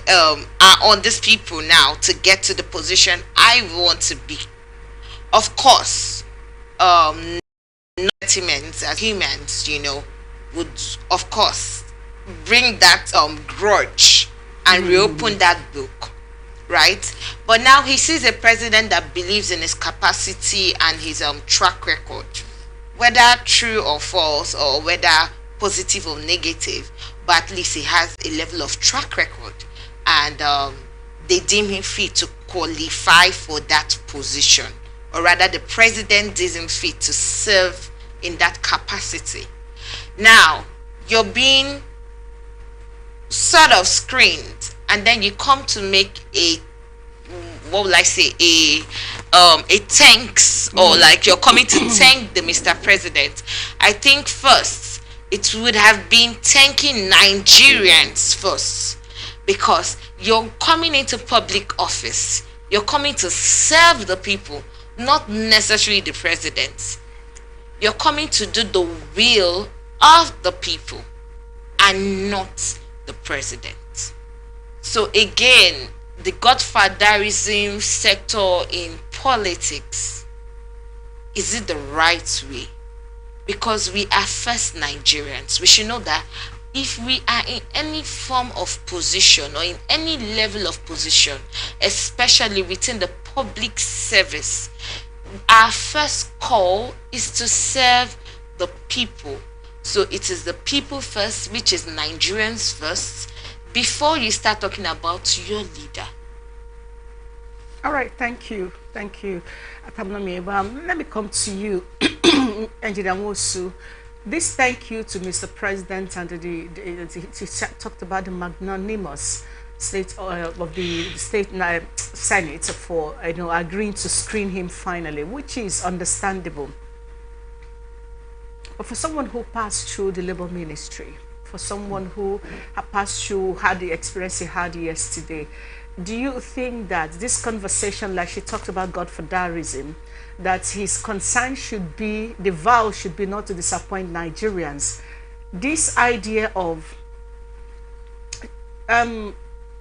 are on these people now to get to the position I want to be. of course, sentiments as humans, would of course bring that grudge and reopen that book, right? But now he sees a president that believes in his capacity and his track record, whether true or false, or whether positive or negative, but at least he has a level of track record, and they deem him fit to qualify for that position, or rather the president deems him fit to serve in that capacity. Now you're being sort of screened, and then you come to make a, what will I say, a thanks, or like you're coming to thank the Mr. President. I think first it would have been thanking Nigerians first, because you're coming into public office, you're coming to serve the people, not necessarily the president. You're coming to do the will of the people and not the president. So again, the godfatherism sector in politics, is it the right way? Because we are first Nigerians. We should know that if we are in any form of position, or in any level of position, especially within the public service, our first call is to serve the people. So it is the people first, which is Nigerians first, before you start talking about your leader. All right, thank you. Thank you. Let me come to you, Engineer Mosu. This thank you to Mr. President, and he talked about the magnanimous state of the state Senate for agreeing to screen him finally, which is understandable. But for someone who passed through the labor ministry, for someone who had the experience he had yesterday, do you think that this conversation, like she talked about godfatherism, that his concern should be, the vow should be not to disappoint Nigerians? This idea of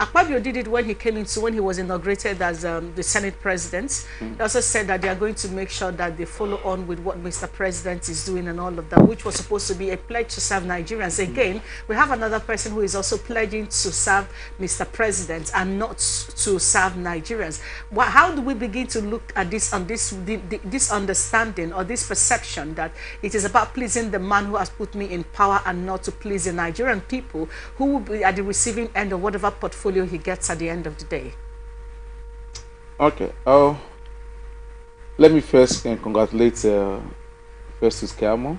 Akpabio did it when he was inaugurated as the Senate president. He also said that they are going to make sure that they follow on with what Mr. President is doing and all of that, which was supposed to be a pledge to serve Nigerians. Again, we have another person who is also pledging to serve Mr. President and not to serve Nigerians. How do we begin to look at this this understanding, or this perception that it is about pleasing the man who has put me in power and not to please the Nigerian people who will be at the receiving end of whatever portfolio he gets at the end of the day? Okay. Let me first congratulate Festus Keyamo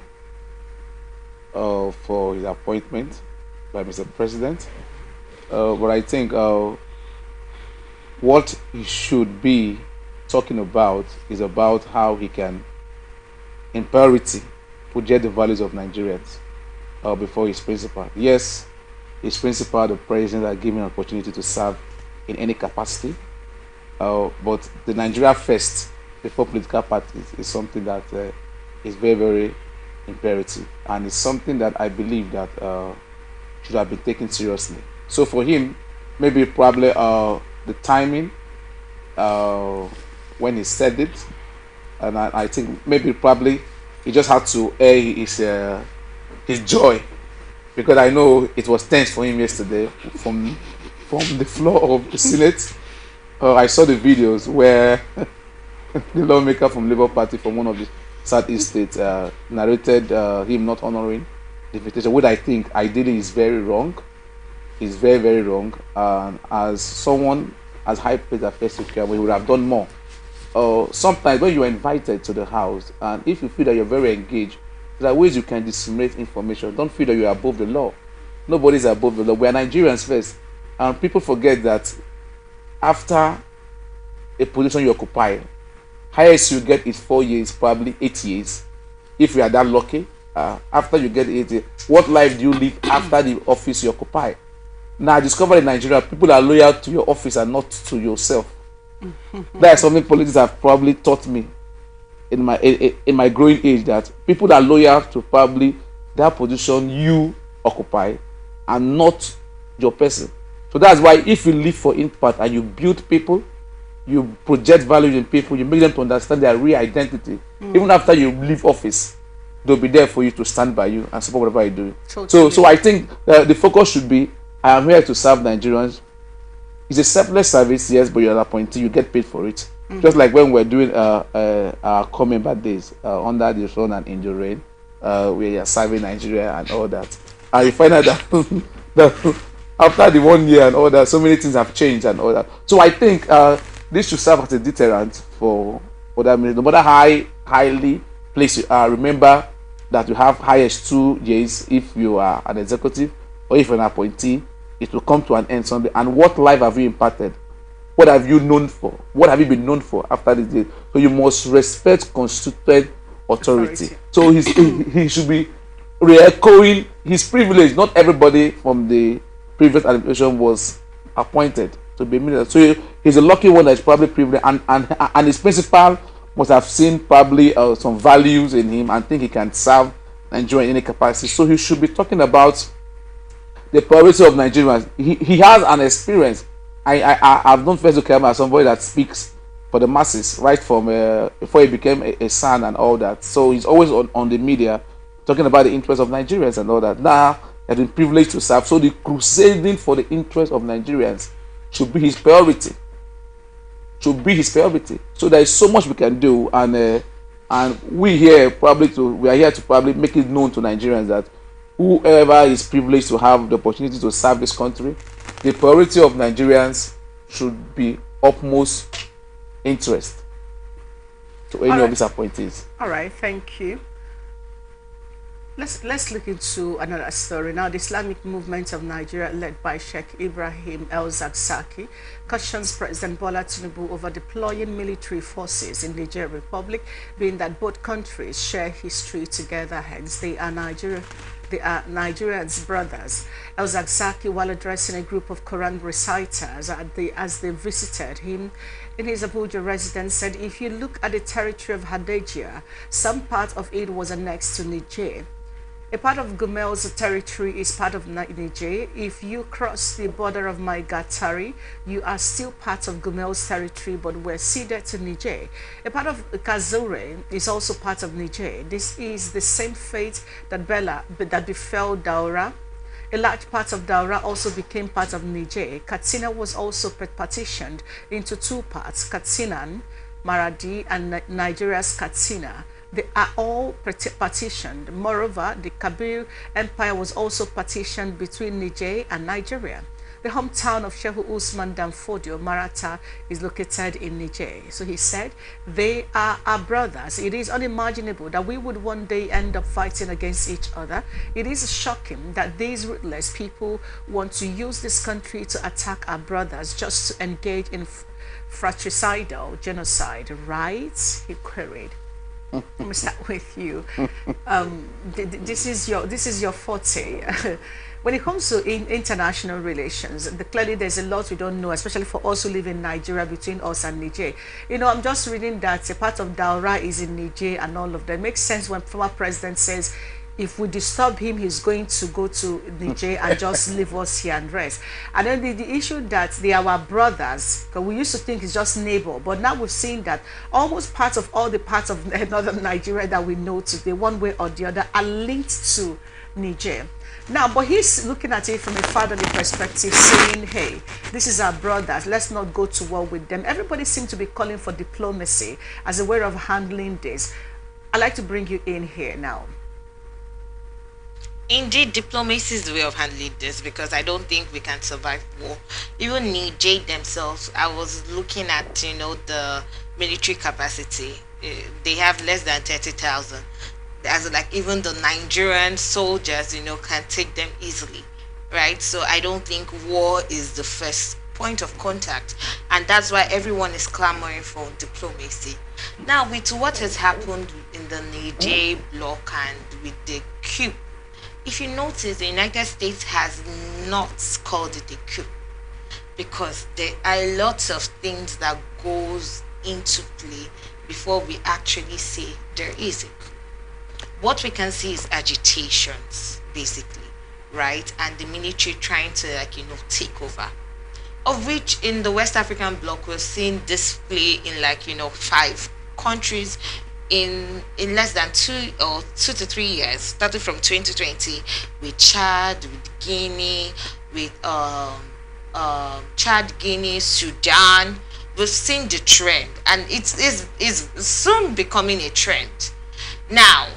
for his appointment by Mr. President. But I think what he should be talking about is about how he can, in priority, project the values of Nigerians before his principal. Yes, his principal, the president, are given an opportunity to serve in any capacity. But the Nigeria first before political parties is something that is very, very imperative, and it's something that I believe that should have been taken seriously. So for him, maybe probably the timing when he said it, and I think maybe probably he just had to air his joy, because I know it was tense for him yesterday from the floor of the Senate. I saw the videos where the lawmaker from Labour Party from one of the Southeast states narrated him not honoring the invitation, which I think ideally is very wrong. It's very, very wrong. As someone as high-placed as Festus Keyamo, we would have done more. Sometimes when you are invited to the house, and if you feel that you're very engaged, there are ways you can disseminate information. Don't feel that you are above the law. Nobody's above the law. We are Nigerians first. And people forget that after a position you occupy, highest you get is 4 years, probably 8 years, if you are that lucky. After you get 8 years, what life do you live after the office you occupy? Now I discovered in Nigeria, people are loyal to your office and not to yourself. That is something politics have probably taught me in my growing age, that people are loyal to probably that position you occupy and not your person. So that's why if you live for impact and you build people, you project value in people, you make them to understand their real identity. Even after you leave office, they'll be there for you to stand by you and support whatever you do. Totally. So I think the focus should be, I am here to serve Nigerians. It's a selfless service, yes, but you're an appointee, you get paid for it. Just like when we're doing our core member days under the sun and in the rain, we are serving Nigeria and all that. And you find out that, that after the 1 year and all that, so many things have changed and all that. So I think this should serve as a deterrent for other ministers. No matter highly placed you are, remember that you have highest 2 years if you are an executive or if you're an appointee. It will come to an end someday. And what life have you imparted? What have you known for? What have you been known for after this day? So you must respect constituted authority. So he should be re-echoing his privilege. Not everybody from the previous administration was appointed to be minister. So he's a lucky one that is probably privileged, and his principal must have seen probably some values in him and think he can serve Nigeria in any capacity. So he should be talking about the priority of Nigerians. He has an experience. I've known Fezo Kema as somebody that speaks for the masses right from before he became a son and all that. So he's always on the media talking about the interests of Nigerians and all that. Now he has been privileged to serve. So the crusading for the interests of Nigerians should be his priority. Should be his priority. So there is so much we can do, and we are here to probably make it known to Nigerians that whoever is privileged to have the opportunity to serve this country, the priority of Nigerians should be utmost interest to any of these appointees. All right, thank you. Let's look into another story now. The Islamic movement of Nigeria, led by Sheikh Ibrahim El-Zakzaki, cautions President Bola Tinubu over deploying military forces in the Niger Republic, being that both countries share history together, hence they are Nigerians' brothers. El-Zakzaki, while addressing a group of Quran reciters as they visited him in his Abuja residence, said, if you look at the territory of Hadejia, some part of it was annexed to Niger. A part of Gumel's territory is part of Niger. If you cross the border of Maigatari, you are still part of Gumel's territory, but were ceded to Niger. A part of Kazure is also part of Niger. This is the same fate that befell Daura. A large part of Daura also became part of Niger. Katsina was also partitioned into 2 parts, Katsinan, Maradi, and Nigeria's Katsina. They are all partitioned. Moreover, the Kabir Empire was also partitioned between Niger and Nigeria. The hometown of Shehu Usman Danfodio, Marata, is located in Niger. So he said, they are our brothers. It is unimaginable that we would one day end up fighting against each other. It is shocking that these ruthless people want to use this country to attack our brothers just to engage in fratricidal genocide, right? He queried. Let me start with you. This is your forte. When it comes to international relations, clearly there's a lot we don't know, especially for us who live in Nigeria, between us and Niger. You know, I'm just reading that a part of Daura is in Niger and all of that. It makes sense when former president says, if we disturb him, he's going to go to Niger and just leave us here and rest. And then the issue that they are our brothers, because we used to think it's just neighbor, but now we've seen that almost part of all the parts of northern Nigeria that we know today, one way or the other, are linked to Niger. Now, but he's looking at it from a fatherly perspective, saying, hey, this is our brothers, let's not go to war with them. Everybody seems to be calling for diplomacy as a way of handling this. I'd like to bring you in here now. Indeed, diplomacy is the way of handling this, because I don't think we can survive war. Even Niger themselves, I was looking at, the military capacity. They have less than 30,000. As like even the Nigerian soldiers, can take them easily, right? So I don't think war is the first point of contact, and that's why everyone is clamoring for diplomacy. Now, with what has happened in the Niger bloc and with the coup, if you notice, the United States has not called it a coup, because there are lots of things that goes into play before we actually say there is a coup. What we can see is agitations, basically, right? And the military trying to, take over. of which in the West African bloc we're seeing display in 5 countries in less than 2 to 3 years, starting from 2020 with Chad, with Guinea, with Chad, Guinea, Sudan. We've seen the trend, and it's soon becoming a trend. Now,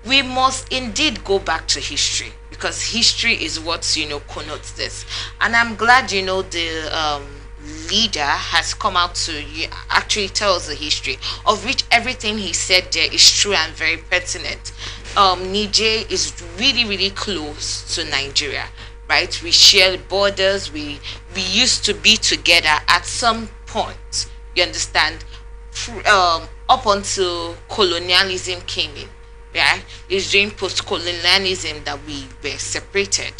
we must indeed go back to history, because history is what connotes this. And I'm glad the leader has come out to actually tell us the history, of which everything he said there is true and very pertinent. Niger is really, really close to Nigeria, right? We share borders. We used to be together at some point, you understand, up until colonialism came in. Yeah, it's during post-colonialism that we were separated.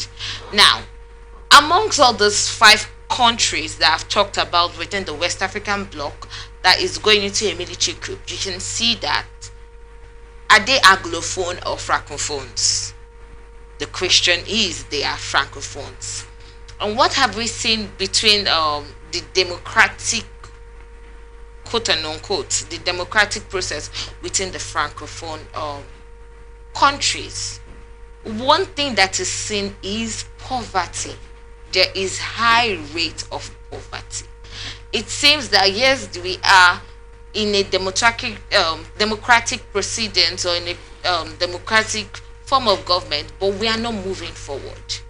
Now, amongst all those 5 countries that I've talked about within the West African bloc that is going into a military coup, you can see that, are they Anglophone or Francophones? The question is, they are Francophones. And what have we seen between the democratic, quote and unquote, the democratic process within the Francophone countries? One thing that is seen is poverty. There is high rate of poverty. It seems that yes, we are in a democratic proceedings, or in a democratic form of government, but we are not moving forward.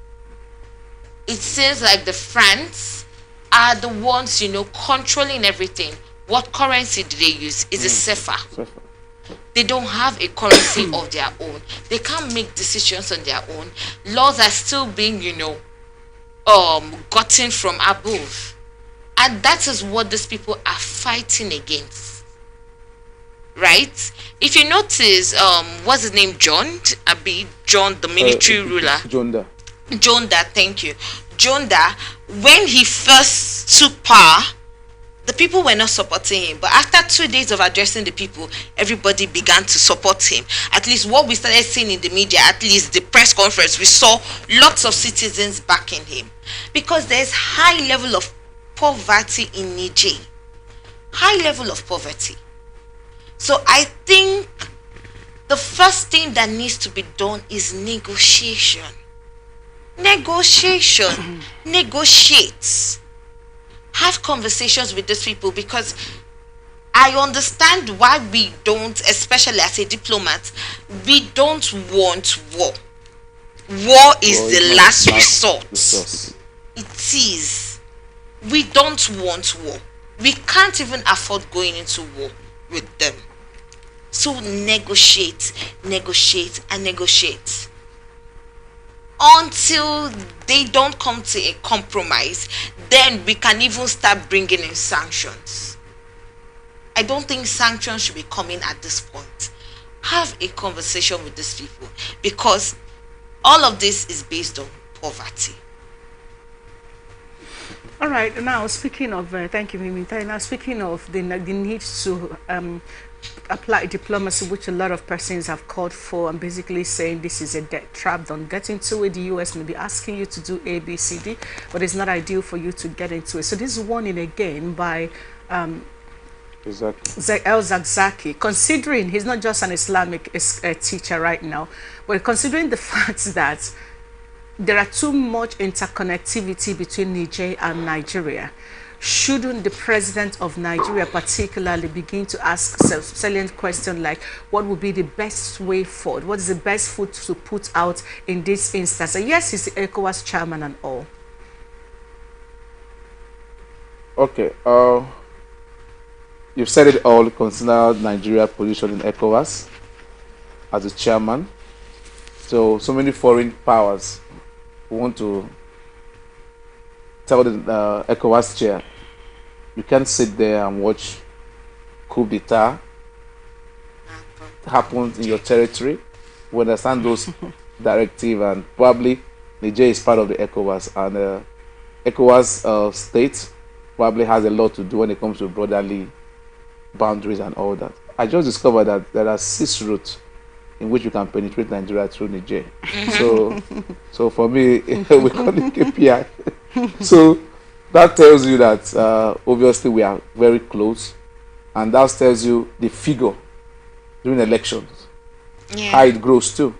It seems like the France are the ones, controlling everything. What currency do they use? Is a CFA. They don't have a currency of their own. They can't make decisions on their own. Laws are still being, gotten from above. And that is what these people are fighting against. Right? If you notice, what's his name? John, the military ruler. Jonda, thank you. Jonda, when he first took power, the people were not supporting him. But after 2 days of addressing the people, everybody began to support him. At least what we started seeing in the media, at least the press conference, we saw lots of citizens backing him. Because there's high level of poverty in Niger. High level of poverty. So I think the first thing that needs to be done is negotiation. Negotiate. Have conversations with these people, because I understand why we don't, especially as a diplomat, we don't want war. War is the last resort. It is. We don't want war. We can't even afford going into war with them. So negotiate until they don't come to a compromise. Then we can even start bringing in sanctions. I don't think sanctions should be coming at this point. Have a conversation with these people, because all of this is based on poverty. All right. Now, speaking of, thank you, Mimi. Now, speaking of the need to apply diplomacy, which a lot of persons have called for, and basically saying this is a debt trap, don't get into it. The US may be asking you to do A, B, C, D, but it's not ideal for you to get into it. So this is warning again by El Zakzaki, considering he's not just an Islamic teacher right now, but considering the fact that there are too much interconnectivity between Niger and Nigeria. Shouldn't the president of Nigeria particularly begin to ask salient questions like, what would be the best way forward? What is the best foot to put out in this instance? And yes, he's the ECOWAS chairman and all. Okay. You've said it all. Consider Nigeria's position in ECOWAS as a chairman. So many foreign powers want to tell the ECOWAS chair, you can't sit there and watch coup d'etat happen in your territory. We understand those directives, and probably Niger is part of the ECOWAS, and ECOWAS state probably has a lot to do when it comes to brotherly boundaries and all that. I just discovered that there are 6 routes in which you can penetrate Nigeria through Niger. So for me, we call it KPI. So that tells you that obviously we are very close, and that tells you the figure during elections, how it grows too.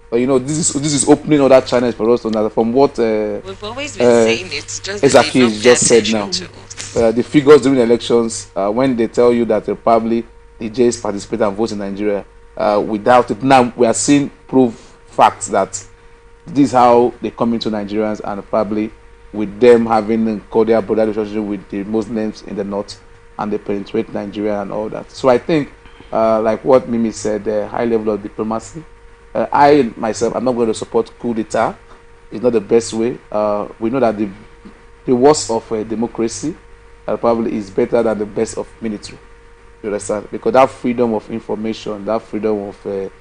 But this is opening other channels for us to understand from what we've always been saying it, just that they exactly don't pay just said attention now. to us. The figures during elections, when they tell you that probably the Jays participate and vote in Nigeria, without it, now we are seeing proof facts that this is how they come into Nigerians, and probably with them having a cordial brotherly relationship with the Muslims in the north, and they penetrate Nigeria and all that. So I think, like what Mimi said, the high level of diplomacy. I myself, I'm not going to support coup d'etat. It's not the best way. We know that the worst of democracy probably is better than the best of military. You understand? Because that freedom of information, that freedom of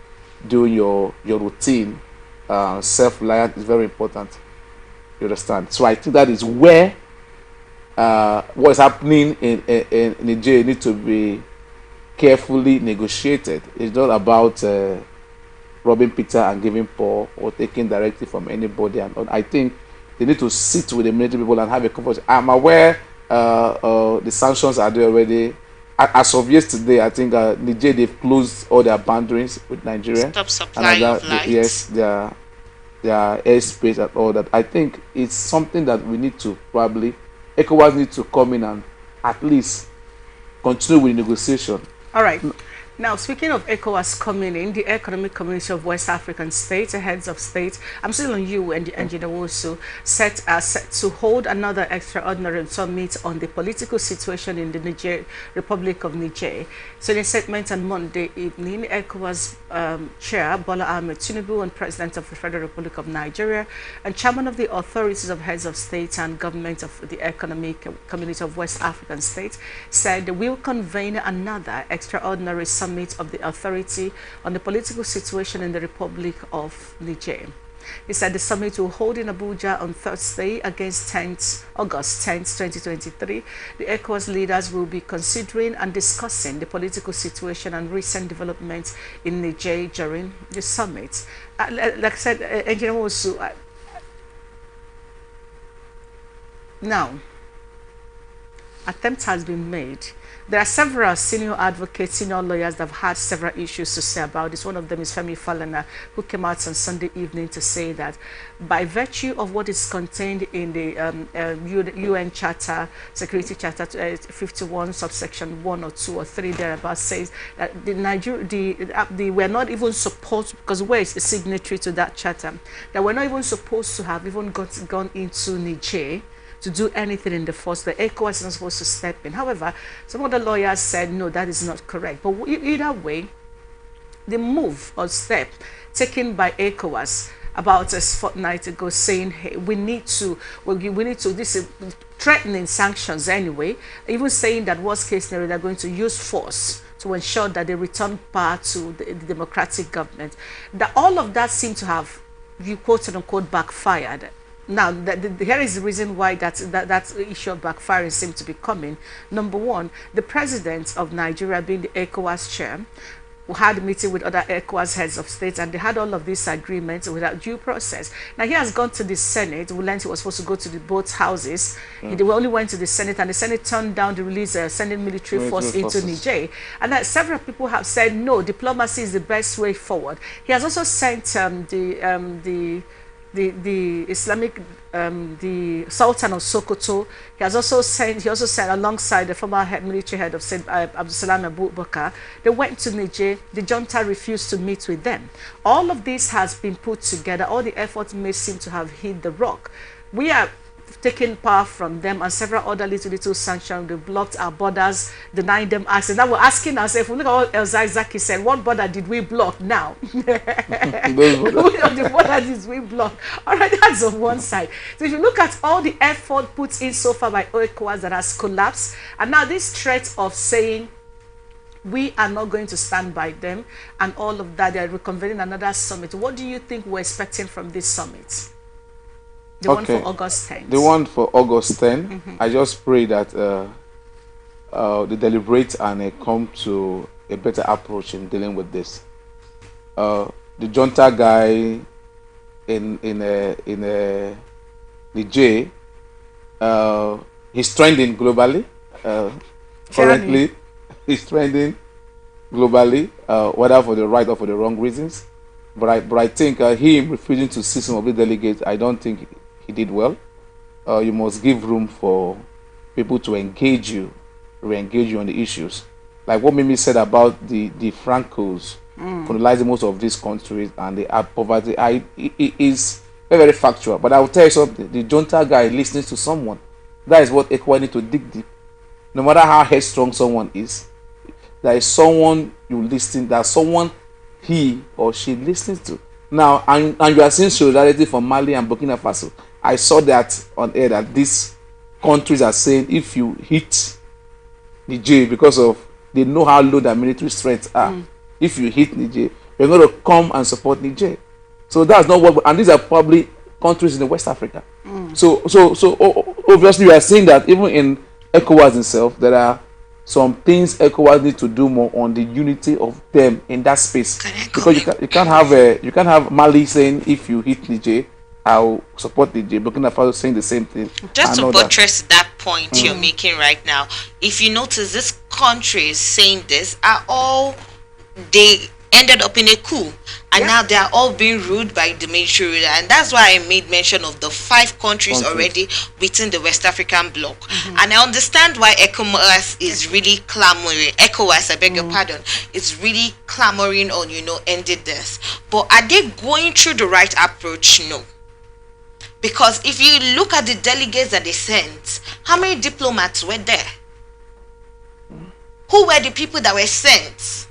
doing your routine, self-reliant is very important. You understand? So I think that is where what is happening in Nigeria needs to be carefully negotiated. It's not about robbing Peter and giving Paul, or taking directly from anybody. And I think they need to sit with the military people and have a conversation. I'm aware the sanctions are there already. As of yesterday, I think Niger, they've closed all their boundaries with Nigeria. Stop supply of lights. Yes, their airspace and all that. I think it's something that we need to probably, ECOWAS need to come in and at least continue with the negotiation. All right. Now, speaking of ECOWAS coming in, the Economic Community of West African States, the heads of state, I'm still on you and Engineer Wosu, set to hold another extraordinary summit on the political situation in the Republic of Niger. So in a statement on Monday evening, ECOWAS Chair Bola Ahmed Tinubu and President of the Federal Republic of Nigeria and Chairman of the Authorities of Heads of State and Government of the Economic Community of West African States said they will convene another extraordinary summit of the authority on the political situation in the Republic of Niger. He said the summit will hold in Abuja on Thursday against August 10th, 2023. The ECOWAS leaders will be considering and discussing the political situation and recent developments in Niger during the summit. Like I said, Engineer Wosu, now, attempt has been made. There are several senior advocates, senior lawyers that have had several issues to say about this. One of them is Femi Falana, who came out on Sunday evening to say that by virtue of what is contained in the UN Charter, Security Charter 51, subsection 1 or 2 or 3 thereabouts, says that we're not even supposed, because we're a signatory to that charter, that we're not even supposed to have even gone into Niger to do anything in the force. The ECOWAS is not supposed to step in. However, some other lawyers said, no, that is not correct. But either way, the move or step taken by ECOWAS about a fortnight ago saying, hey, we need to, this is threatening sanctions anyway, even saying that worst case scenario, they're going to use force to ensure that they return power to the democratic government. That all of that seemed to have, you quote unquote, backfired. Now, here is the reason why that issue of backfiring seems to be coming. Number one, the president of Nigeria, being the ECOWAS chair, who had a meeting with other ECOWAS heads of state, and they had all of these agreements without due process. Now, he has gone to the Senate. We learned he was supposed to go to both houses. He only went to the Senate, and the Senate turned down the release, sending military force into Niger. And several people have said, no, diplomacy is the best way forward. He has also sent the Islamic, the Sultan of Sokoto. He also sent alongside the former military head of Abdulsalam Abu Bakr. They went to Niger. The junta refused to meet with them. All of this has been put together. All the efforts may seem to have hit the rock. We are taking power from them, and several other little sanctions. They blocked our borders, denying them access. Now we're asking ourselves, if we look at what El Zaki said, what border did we block now? The border did we block? All right, that's on one side. So if you look at all the effort put in so far by ECOWAS that has collapsed, and now this threat of saying we are not going to stand by them and all of that, they are reconvening another summit. What do you think we're expecting from this summit? The one for August 10th. The one for August 10th. I just pray that they deliberate and come to a better approach in dealing with this. The junta guy in Niger He's trending globally. Currently, he's trending globally, whether for the right or for the wrong reasons. But I think him refusing to see some of the delegates, I don't think he did well. You must give room for people to engage you, re-engage you on the issues. Like what Mimi said about the Francos colonizing most of these countries and they have poverty. It is very, very factual. But I will tell you something, the junta guy listening to someone. That is what ECOWAS need to dig deep. No matter how headstrong someone is, there is someone you listen, there's someone he or she listens to. Now, and you are seeing solidarity from Mali and Burkina Faso. I saw that on air that these countries are saying if you hit Niger, because of they know how low their military strengths are. If you hit Niger, you're going to come and support Niger. So that's not what, and these are probably countries in West Africa. So obviously, we are seeing that even in ECOWAS itself, there are some things ECOWAS need to do more on the unity of them in that space. Because you can't have Mali saying if you hit Niger, I'll support Niger. Burkina Faso saying the same thing. Just to buttress that point you're making right now, if you notice, these countries saying this are all, they ended up in a coup, and now they are all being ruled by the military ruler, and that's why I made mention of the 5 countries already within the West African bloc. And I understand why ECOWAS is really clamoring. ECOWAS, I beg your pardon, is really clamoring on, ending this. But are they going through the right approach? No. Because if you look at the delegates that they sent, how many diplomats were there? Who were the people that were sent?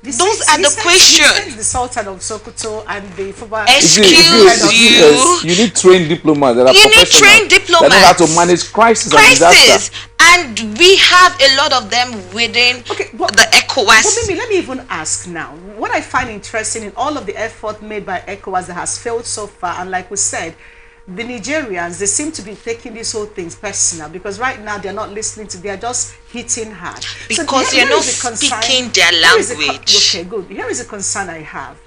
Those are the questions. The Sultan of Sokoto and the former. Excuse you. You need trained diplomats that are You need trained diplomats that know how to manage crisis and disaster. And we have a lot of them within the ECOWAS. But let me even ask now. What I find interesting in all of the effort made by ECOWAS that has failed so far, and like we said, the Nigerians, they seem to be taking these whole things personal, because right now they're not listening to, they're just hitting hard. Because they're not speaking their language. Okay, good. Here is a concern I have.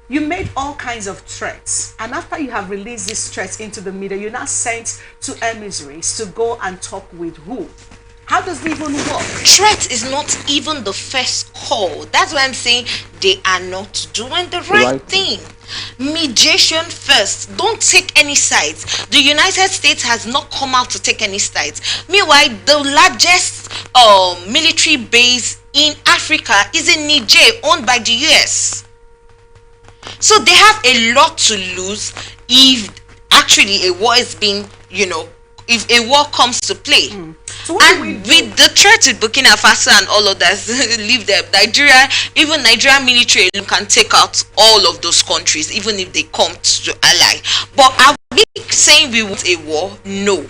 You made all kinds of threats, and after you have released these threats into the media, you're now sent to emissaries to go and talk with who? How does it even work? Threat is not even the first call. That's why I'm saying they are not doing the right thing. Mediation first. Don't take any sides. The United States has not come out to take any sides. Meanwhile, the largest military base in Africa is in Niger, owned by the US. So they have a lot to lose if actually a war is being, if a war comes to play. So and with the threat with Burkina Faso and all of that, leave them. Even Nigerian military can take out all of those countries, even if they come to ally. But are we saying we want a war? No.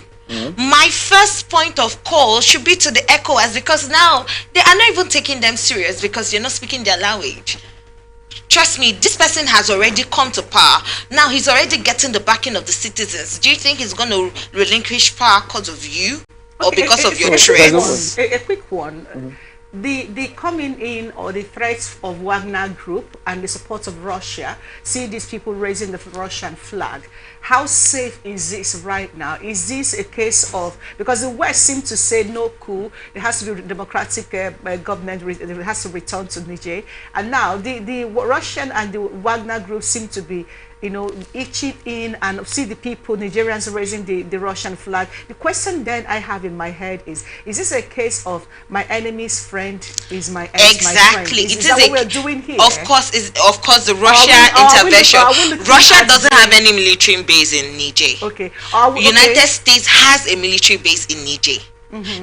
My first point of call should be to the ECOWAS, because now they are not even taking them serious because you're not speaking their language. Trust me, this person has already come to power. Now he's already getting the backing of the citizens. Do you think he's going to relinquish power because of you? Or because of your threats? A quick one. The coming in or the threats of Wagner Group and the support of Russia, see these people raising the Russian flag. How safe is this right now? Is this a case of, because the West seems to say no coup, it has to be democratic government, it has to return to Niger, and now the Russian and the Wagner Group seem to be itching in and see the people, Nigerians raising the Russian flag. The question then I have in my head is this a case of my enemy's friend is my friend? Exactly. Is that what we're doing here? Of course, the Russia intervention. Russia doesn't have any military base in Niger. Okay. United States has a military base in Niger.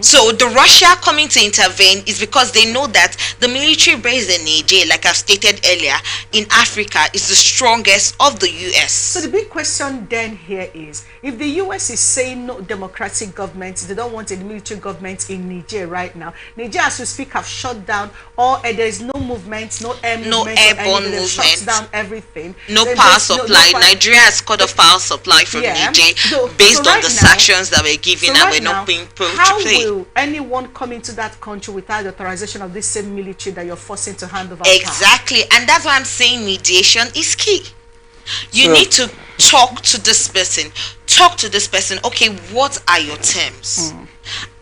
So the Russia coming to intervene is because they know that the military base in Niger, like I've stated earlier, in Africa is the strongest of the US. So the big question then here is, if the US is saying no democratic government, they don't want a military government in Niger right now. Niger, as we speak, have shut down all, there is no movement, no air movement, no airborne movement, shut down everything. No power supply. Nigeria has cut off power supply from Niger based on the sanctions that were given and were not being put to play. How will anyone come into that country without the authorization of this same military that you're forcing to hand over? Exactly, and that's why I'm saying mediation is key. You need to talk to this person, talk to this person. Okay, what are your terms?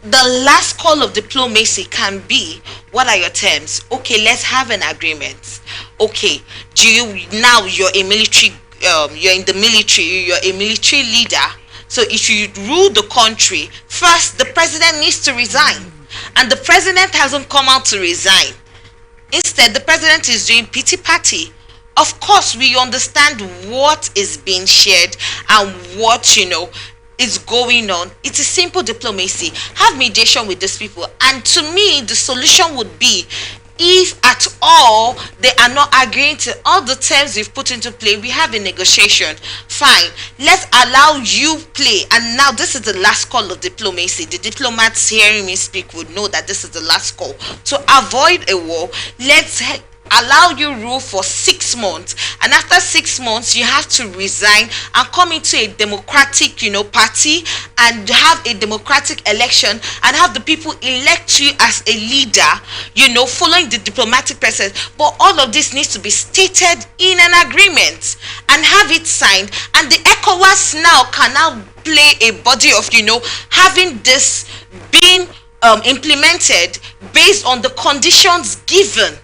The last call of diplomacy can be, what are your terms? Okay, let's have an agreement. Okay, you're a military, you're in the military, you're a military leader. So if you rule the country, first the president needs to resign. And the president hasn't come out to resign. Instead, the president is doing pity party. Of course, we understand what is being shared and what, is going on. It's a simple diplomacy. Have mediation with these people. And to me, the solution would be, if at all they are not agreeing to all the terms we've put into play, we have a negotiation. Fine, let's allow you play. And now this is the last call of diplomacy. The diplomats hearing me speak would know that this is the last call. To avoid a war, let's allow you rule for 6 months, and after 6 months you have to resign and come into a democratic party and have a democratic election and have the people elect you as a leader, following the diplomatic process. But all of this needs to be stated in an agreement and have it signed, and the ECOWAS now can now play a body of having this being implemented based on the conditions given.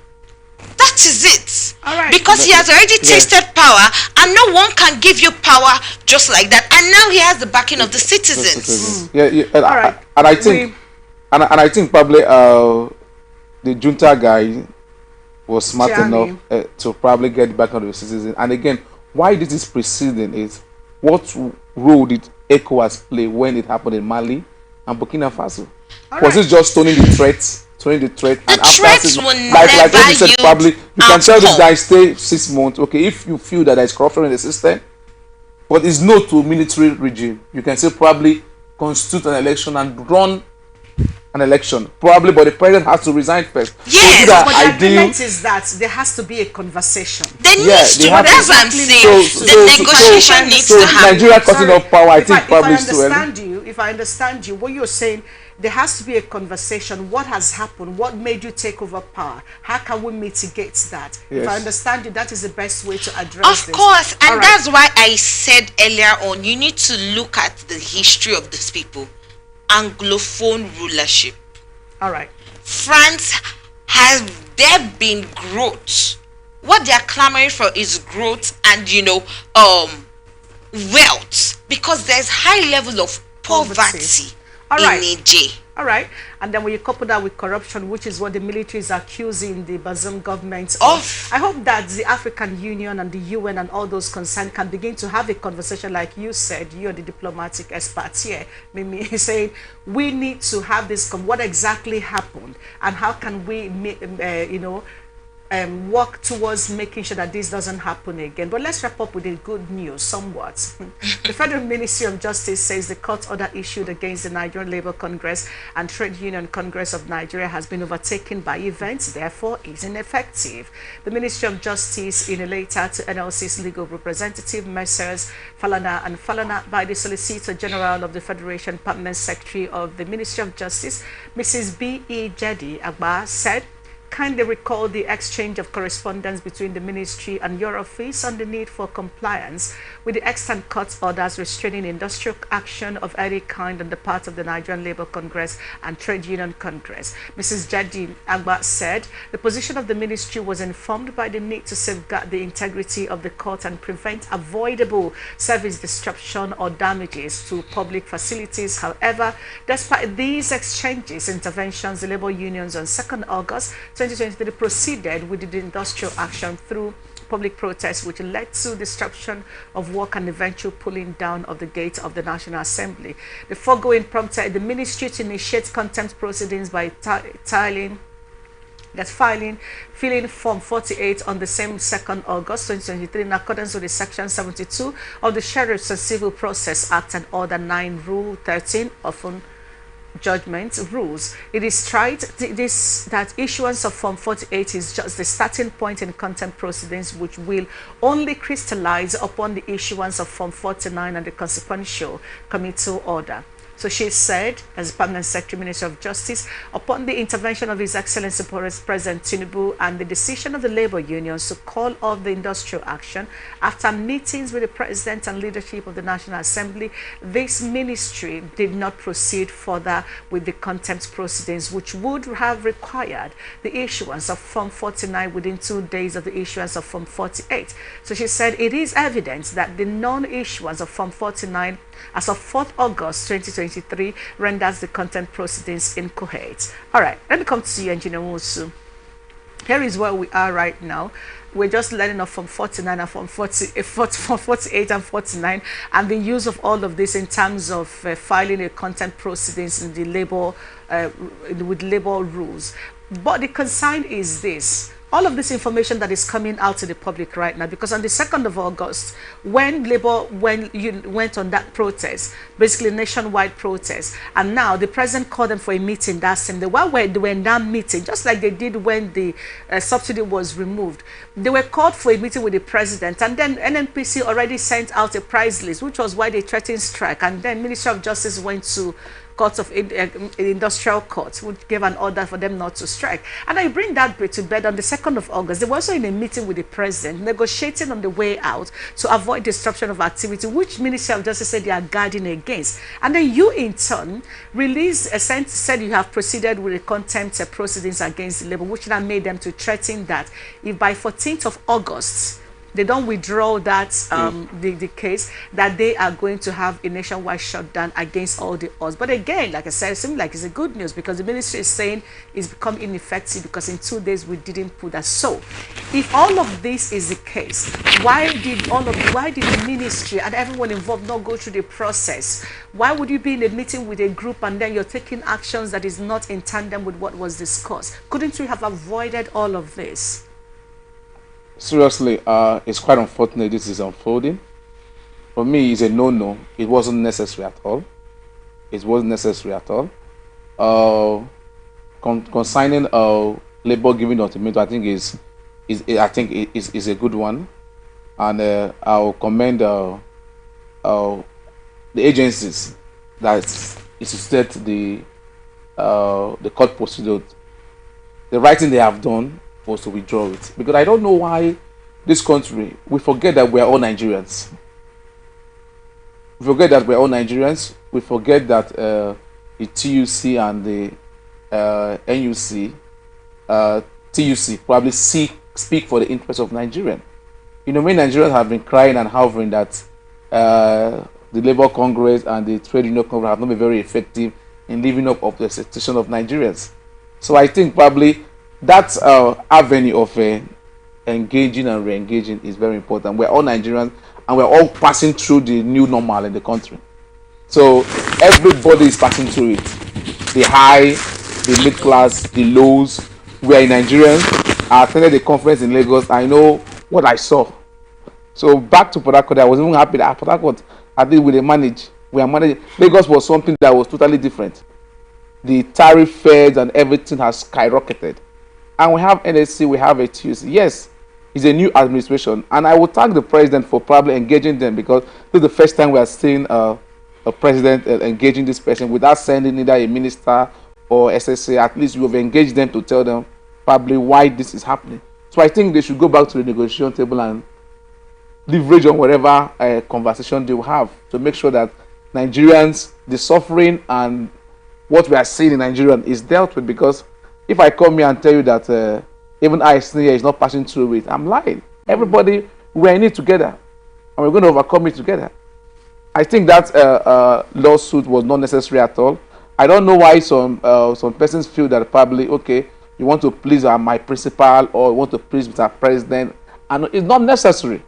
That is it. All right. Because he has already tasted power, and no one can give you power just like that. And now he has the backing of the citizens. And, All right. and I think, and I think probably the junta guy was smart enough to probably get back on the citizens. And again, why this is preceding is, what role did ECOWAS play when it happened in Mali and Burkina Faso? Was it just stoning the threat? The threat, and after 6 months, like you said, probably you can tell this guy stay 6 months. Okay, if you feel that there is corruption in the system, but it's no to military regime, you can say probably constitute an election and run an election, probably, but the president has to resign first. Yes, so but the agreement is that there has to be a conversation. There needs to. That's what I'm saying. The negotiation needs to happen. Nigeria cutting off power, I think probably is too early. If I understand you, what you're saying, there has to be a conversation. What has happened? What made you take over power? How can we mitigate that? Yes. If I understand you, that is the best way to address this. Of course, and that's why I said earlier on, you need to look at the history of these people. Anglophone rulership. All right. France, has there been growth? What they are clamoring for is growth and wealth, because there's high level of poverty. All right. In Niger. All right. And then when you couple that with corruption, which is what the military is accusing the Bazoum government of, I hope that the African Union and the UN and all those concerned can begin to have a conversation, like you said, you're the diplomatic experts here, Mimi, saying we need to have this, what exactly happened and how can we, work towards making sure that this doesn't happen again. But let's wrap up with the good news somewhat. The Federal Ministry of Justice says the court order issued against the Nigerian Labour Congress and Trade Union Congress of Nigeria has been overtaken by events, therefore is ineffective. The Ministry of Justice, in a letter to NLC's legal representative, Messrs. Falana and Falana, by the Solicitor General of the Federation, Permanent Secretary of the Ministry of Justice, Mrs. B.E. Jedi Agba, said, kindly recall the exchange of correspondence between the ministry and your office on the need for compliance with the extant court orders restraining industrial action of any kind on the part of the Nigerian Labour Congress and Trade Union Congress. Mrs. Jadi Agba said the position of the ministry was informed by the need to safeguard the integrity of the court and prevent avoidable service disruption or damages to public facilities. However, despite these exchanges, interventions, the labour unions on 2nd August 2023 proceeded with the industrial action through public protests, which led to disruption of work and eventual pulling down of the gate of the National Assembly. The foregoing prompted the ministry to initiate contempt proceedings by filling Form 48 on the same 2nd August 2023 in accordance with the Section 72 of the Sheriffs and Civil Process Act and Order 9, Rule 13 of Judgment rules. It is tried that issuance of Form 48 is just the starting point in contempt proceedings, which will only crystallize upon the issuance of Form 49 and the consequential committal order. So she said, as Permanent Secretary, Minister of Justice, upon the intervention of His Excellency President Tinubu and the decision of the labor unions to call off the industrial action after meetings with the President and leadership of the National Assembly, this ministry did not proceed further with the contempt proceedings, which would have required the issuance of Form 49 within 2 days of the issuance of Form 48. So she said it is evident that the non-issuance of Form 49 as of 4th August 2023 renders the contempt proceedings incoherent. All right, let me come to you, Engineer Musu. Here is where we are right now. We're just learning of Form 49 and Form 48 and 49, and the use of all of this in terms of filing a contempt proceedings in the labor with labor rules. But the concern is this: all of this information that is coming out to the public right now, because on the 2nd of August, when Labour went on that protest, basically nationwide protest, and now the president called them for a meeting that same day. While they were in that meeting, just like they did when the subsidy was removed, they were called for a meeting with the president, and then NNPC already sent out a price list, which was why they threatened strike, and then Minister of Justice went to Court of Industrial Court, which gave an order for them not to strike. And I bring that to bed on the 2nd of August. They were also in a meeting with the president, negotiating on the way out to avoid disruption of activity, which Minister of Justice said they are guarding against. And then you, in turn, said you have proceeded with the contempt proceedings against the labor, which now made them to threaten that if by 14th of August, they don't withdraw that the case, that they are going to have a nationwide shutdown against all the odds. But again, like I said, it seems like it's a good news, because the ministry is saying it's become ineffective because in 2 days we didn't put that. So if all of this is the case, why did the ministry and everyone involved not go through the process? Why would you be in a meeting with a group and then you're taking actions that is not in tandem with what was discussed? Couldn't we have avoided all of this? Seriously, it's quite unfortunate this is unfolding. For me, it's a no-no. It wasn't necessary at all. It wasn't necessary at all. Consigning labor giving ultimatum, I think is a good one, and I'll commend the agencies that instituted the court procedure. The right thing they have done was to withdraw it, because I don't know why this country, we forget that we are all Nigerians. We forget that we're all Nigerians. We forget that the TUC and the NUC, TUC probably speak for the interest of Nigerians. You know, many Nigerians have been crying and hovering that the Labour Congress and the Trade Union Congress have not been very effective in living up to the expectation of Nigerians. So I think probably that avenue of engaging and re-engaging is very important. We're all Nigerians and we're all passing through the new normal in the country. So everybody is passing through it. The high, the mid class, the lows. We are Nigerians. I attended the conference in Lagos. I know what I saw. So back to Port Harcourt, I was even happy that Port Harcourt, I think we are managing. Lagos was something that was totally different. The tariff fares and everything has skyrocketed. And we have NSC, we have a TUC. Yes, it's a new administration. And I will thank the president for probably engaging them, because this is the first time we are seeing a president engaging this person without sending either a minister or SSA. At least you have engaged them to tell them probably why this is happening. So I think they should go back to the negotiation table and leverage on whatever conversation they will have to make sure that Nigerians, the suffering and what we are seeing in Nigeria is dealt with. Because if I come here and tell you that even I here is not passing through it, I'm lying. Everybody, we're in it together, and we're going to overcome it together. I think that lawsuit was not necessary at all. I don't know why some persons feel that probably, okay, you want to please my principal or you want to please Mr. President, and it's not necessary.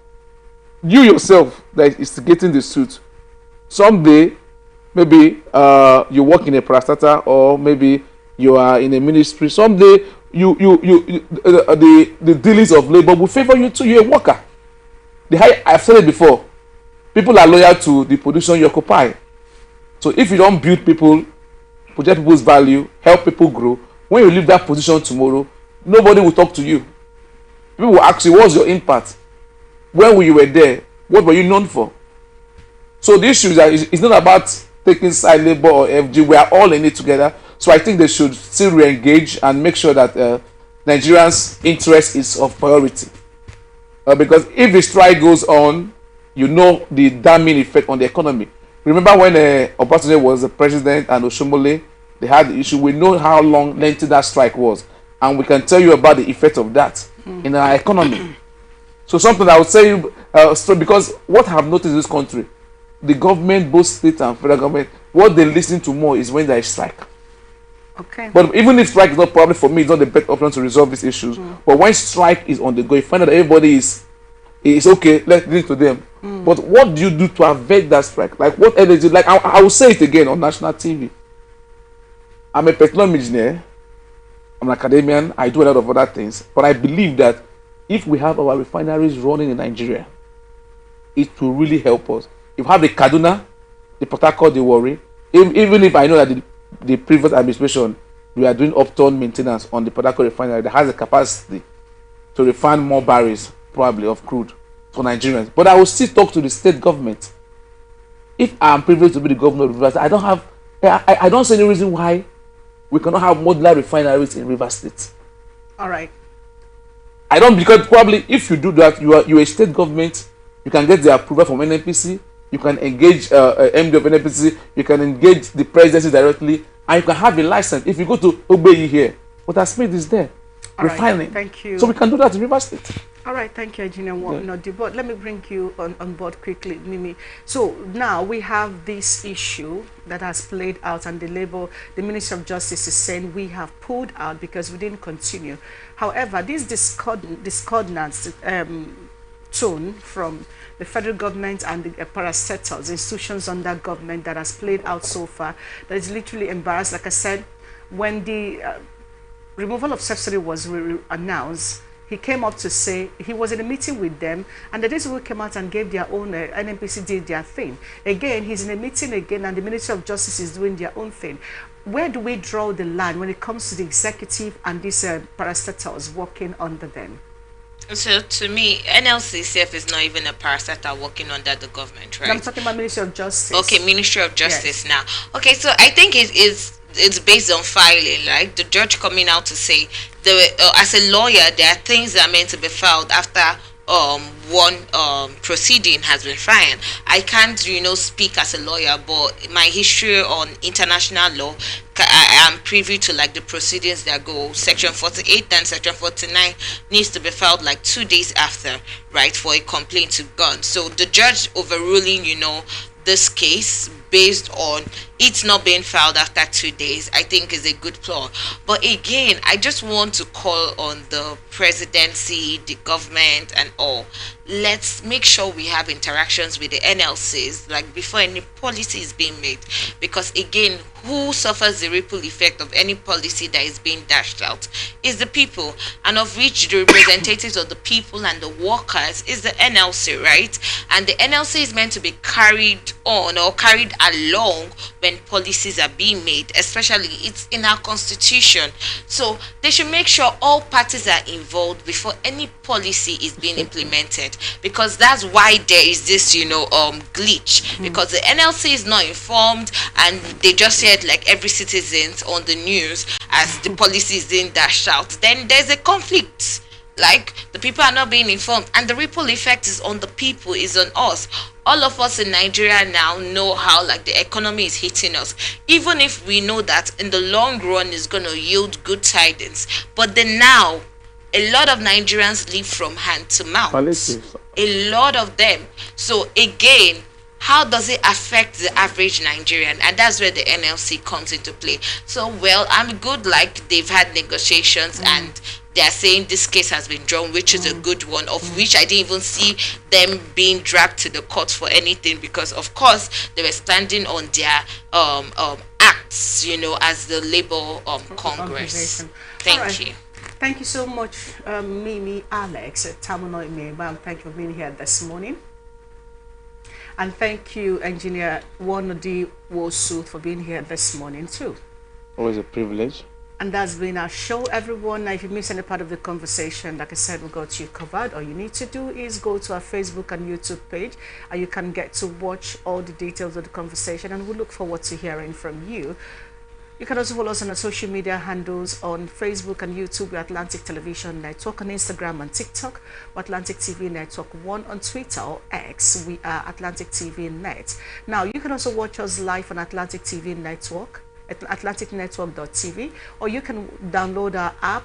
You yourself that is instigating the suit. Someday, maybe you work in a parastatal, or maybe you are in a ministry. Someday, the dealings of labor will favor you too. You're a worker. I've said it before. People are loyal to the position you occupy. So if you don't build people, project people's value, help people grow, when you leave that position tomorrow, nobody will talk to you. People will ask you, what's your impact? When you were there, what were you known for? So the issue is that it's not about taking side labor or FG. We are all in it together. So I think they should still re-engage and make sure that Nigerians' interest is of priority. Because if the strike goes on, you know the damning effect on the economy. Remember when Obasanjo was the president and Oshomole, they had the issue. We know how long lengthy that strike was, and we can tell you about the effect of that in our economy. So something I would say, so because what I have noticed in this country, the government, both state and federal government, what they listen to more is when there is strike. Okay. But even if strike is not probably for me, it's not the best option to resolve these issues. But when strike is on the go, you find out that everybody is okay, let's listen to them. But what do you do to avert that strike? Like what energy? Like I will say it again on national TV. I'm a petroleum engineer. I'm an academician. I do a lot of other things. But I believe that if we have our refineries running in Nigeria, it will really help us. If we have the Kaduna, the Port Harcourt, the Warri, even if I know that the previous administration, we are doing upturn maintenance on the Port Harcourt refinery that has the capacity to refine more barrels, probably, of crude for Nigerians. But I will still talk to the state government. If I am privileged to be the governor of Rivers, I don't see any reason why we cannot have modular refineries in Rivers State. All right. I don't, because probably if you do that, you are a state government, you can get the approval from NNPC, you can engage MD of NNPC, you can engage the presidency directly, and you can have a license. If you go to Obeyi here, Water Smith is there, refining. Right, thank you. So we can do that in Rivers State. All right, thank you, Engineer. But let me bring you on board quickly, Mimi. So now we have this issue that has played out, and the Ministry of Justice is saying we have pulled out because we didn't continue. However, this discordance tone from the federal government and the parastatals, institutions under government that has played out so far, that is literally embarrassed. Like I said, when the removal of subsidy was announced, he came up to say he was in a meeting with them, and the days people came out and gave their own, NNPC did their thing. Again, he's in a meeting again, and the Ministry of Justice is doing their own thing. Where do we draw the line when it comes to the executive and these parastatals working under them? So to me, NLCCF is not even a parastatal working under the government, right? I'm talking about Ministry of Justice. Okay, Ministry of Justice. Yes. Now. Okay, so I think it's based on filing, like the judge coming out to say, as a lawyer, there are things that are meant to be filed after one proceeding has been filed. I can't, speak as a lawyer, but my history on international law, I am privy to like the proceedings that go. Section 48 and Section 49 needs to be filed like 2 days after, right, for a complaint to gone. So the judge overruling, this case based on it not being filed after 2 days, I think is a good flaw. But again, I just want to call on the presidency, the government and all. Let's make sure we have interactions with the NLCs like before any policy is being made, because again, who suffers the ripple effect of any policy that is being dashed out is the people, and of which the representatives of the people and the workers is the NLC, right? And the NLC is meant to be carried on or carried along when policies are being made, especially it's in our constitution. So they should make sure all parties are involved before any policy is being implemented, because that's why there is this glitch, because the NLC is not informed and they just heard like every citizen on the news as the policy is being dashed out. Then there's a conflict, like the people are not being informed, and the ripple effect is on the people, is on us. All of us in Nigeria now know how like the economy is hitting us, even if we know that in the long run is going to yield good tidings. But then now a lot of Nigerians live from hand to mouth, a lot of them. So again, how does it affect the average Nigerian? And that's where the NLC comes into play. So, well, I'm good, like they've had negotiations and they're saying this case has been drawn, which is a good one, of which I didn't even see them being dragged to the court for anything, because of course they were standing on their acts, as the Labour Congress. Thank you. Thank you so much, Mimi, Alex, Tamuno Imeba. Thank you for being here this morning. And thank you, Engineer Wanodi Wosu, for being here this morning too. Always a privilege. And that's been our show, everyone. Now, if you miss any part of the conversation, like I said, we got you covered. All you need to do is go to our Facebook and YouTube page, and you can get to watch all the details of the conversation, and we look forward to hearing from you. You can also follow us on our social media handles on Facebook and YouTube, we're Atlantic Television Network, on Instagram and TikTok, we're Atlantic TV Network 1, on Twitter or X, we are Atlantic TV Net. Now, you can also watch us live on Atlantic TV Network, at atlanticnetwork.tv, or you can download our app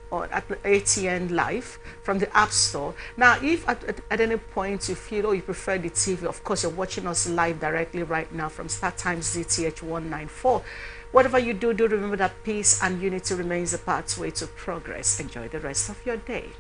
or at ATN Live from the App Store. Now, if at any point you feel you prefer the TV, of course, you're watching us live directly right now from StarTimes ZTH 194. Whatever you do, do remember that peace and unity remains the pathway to progress. Enjoy the rest of your day.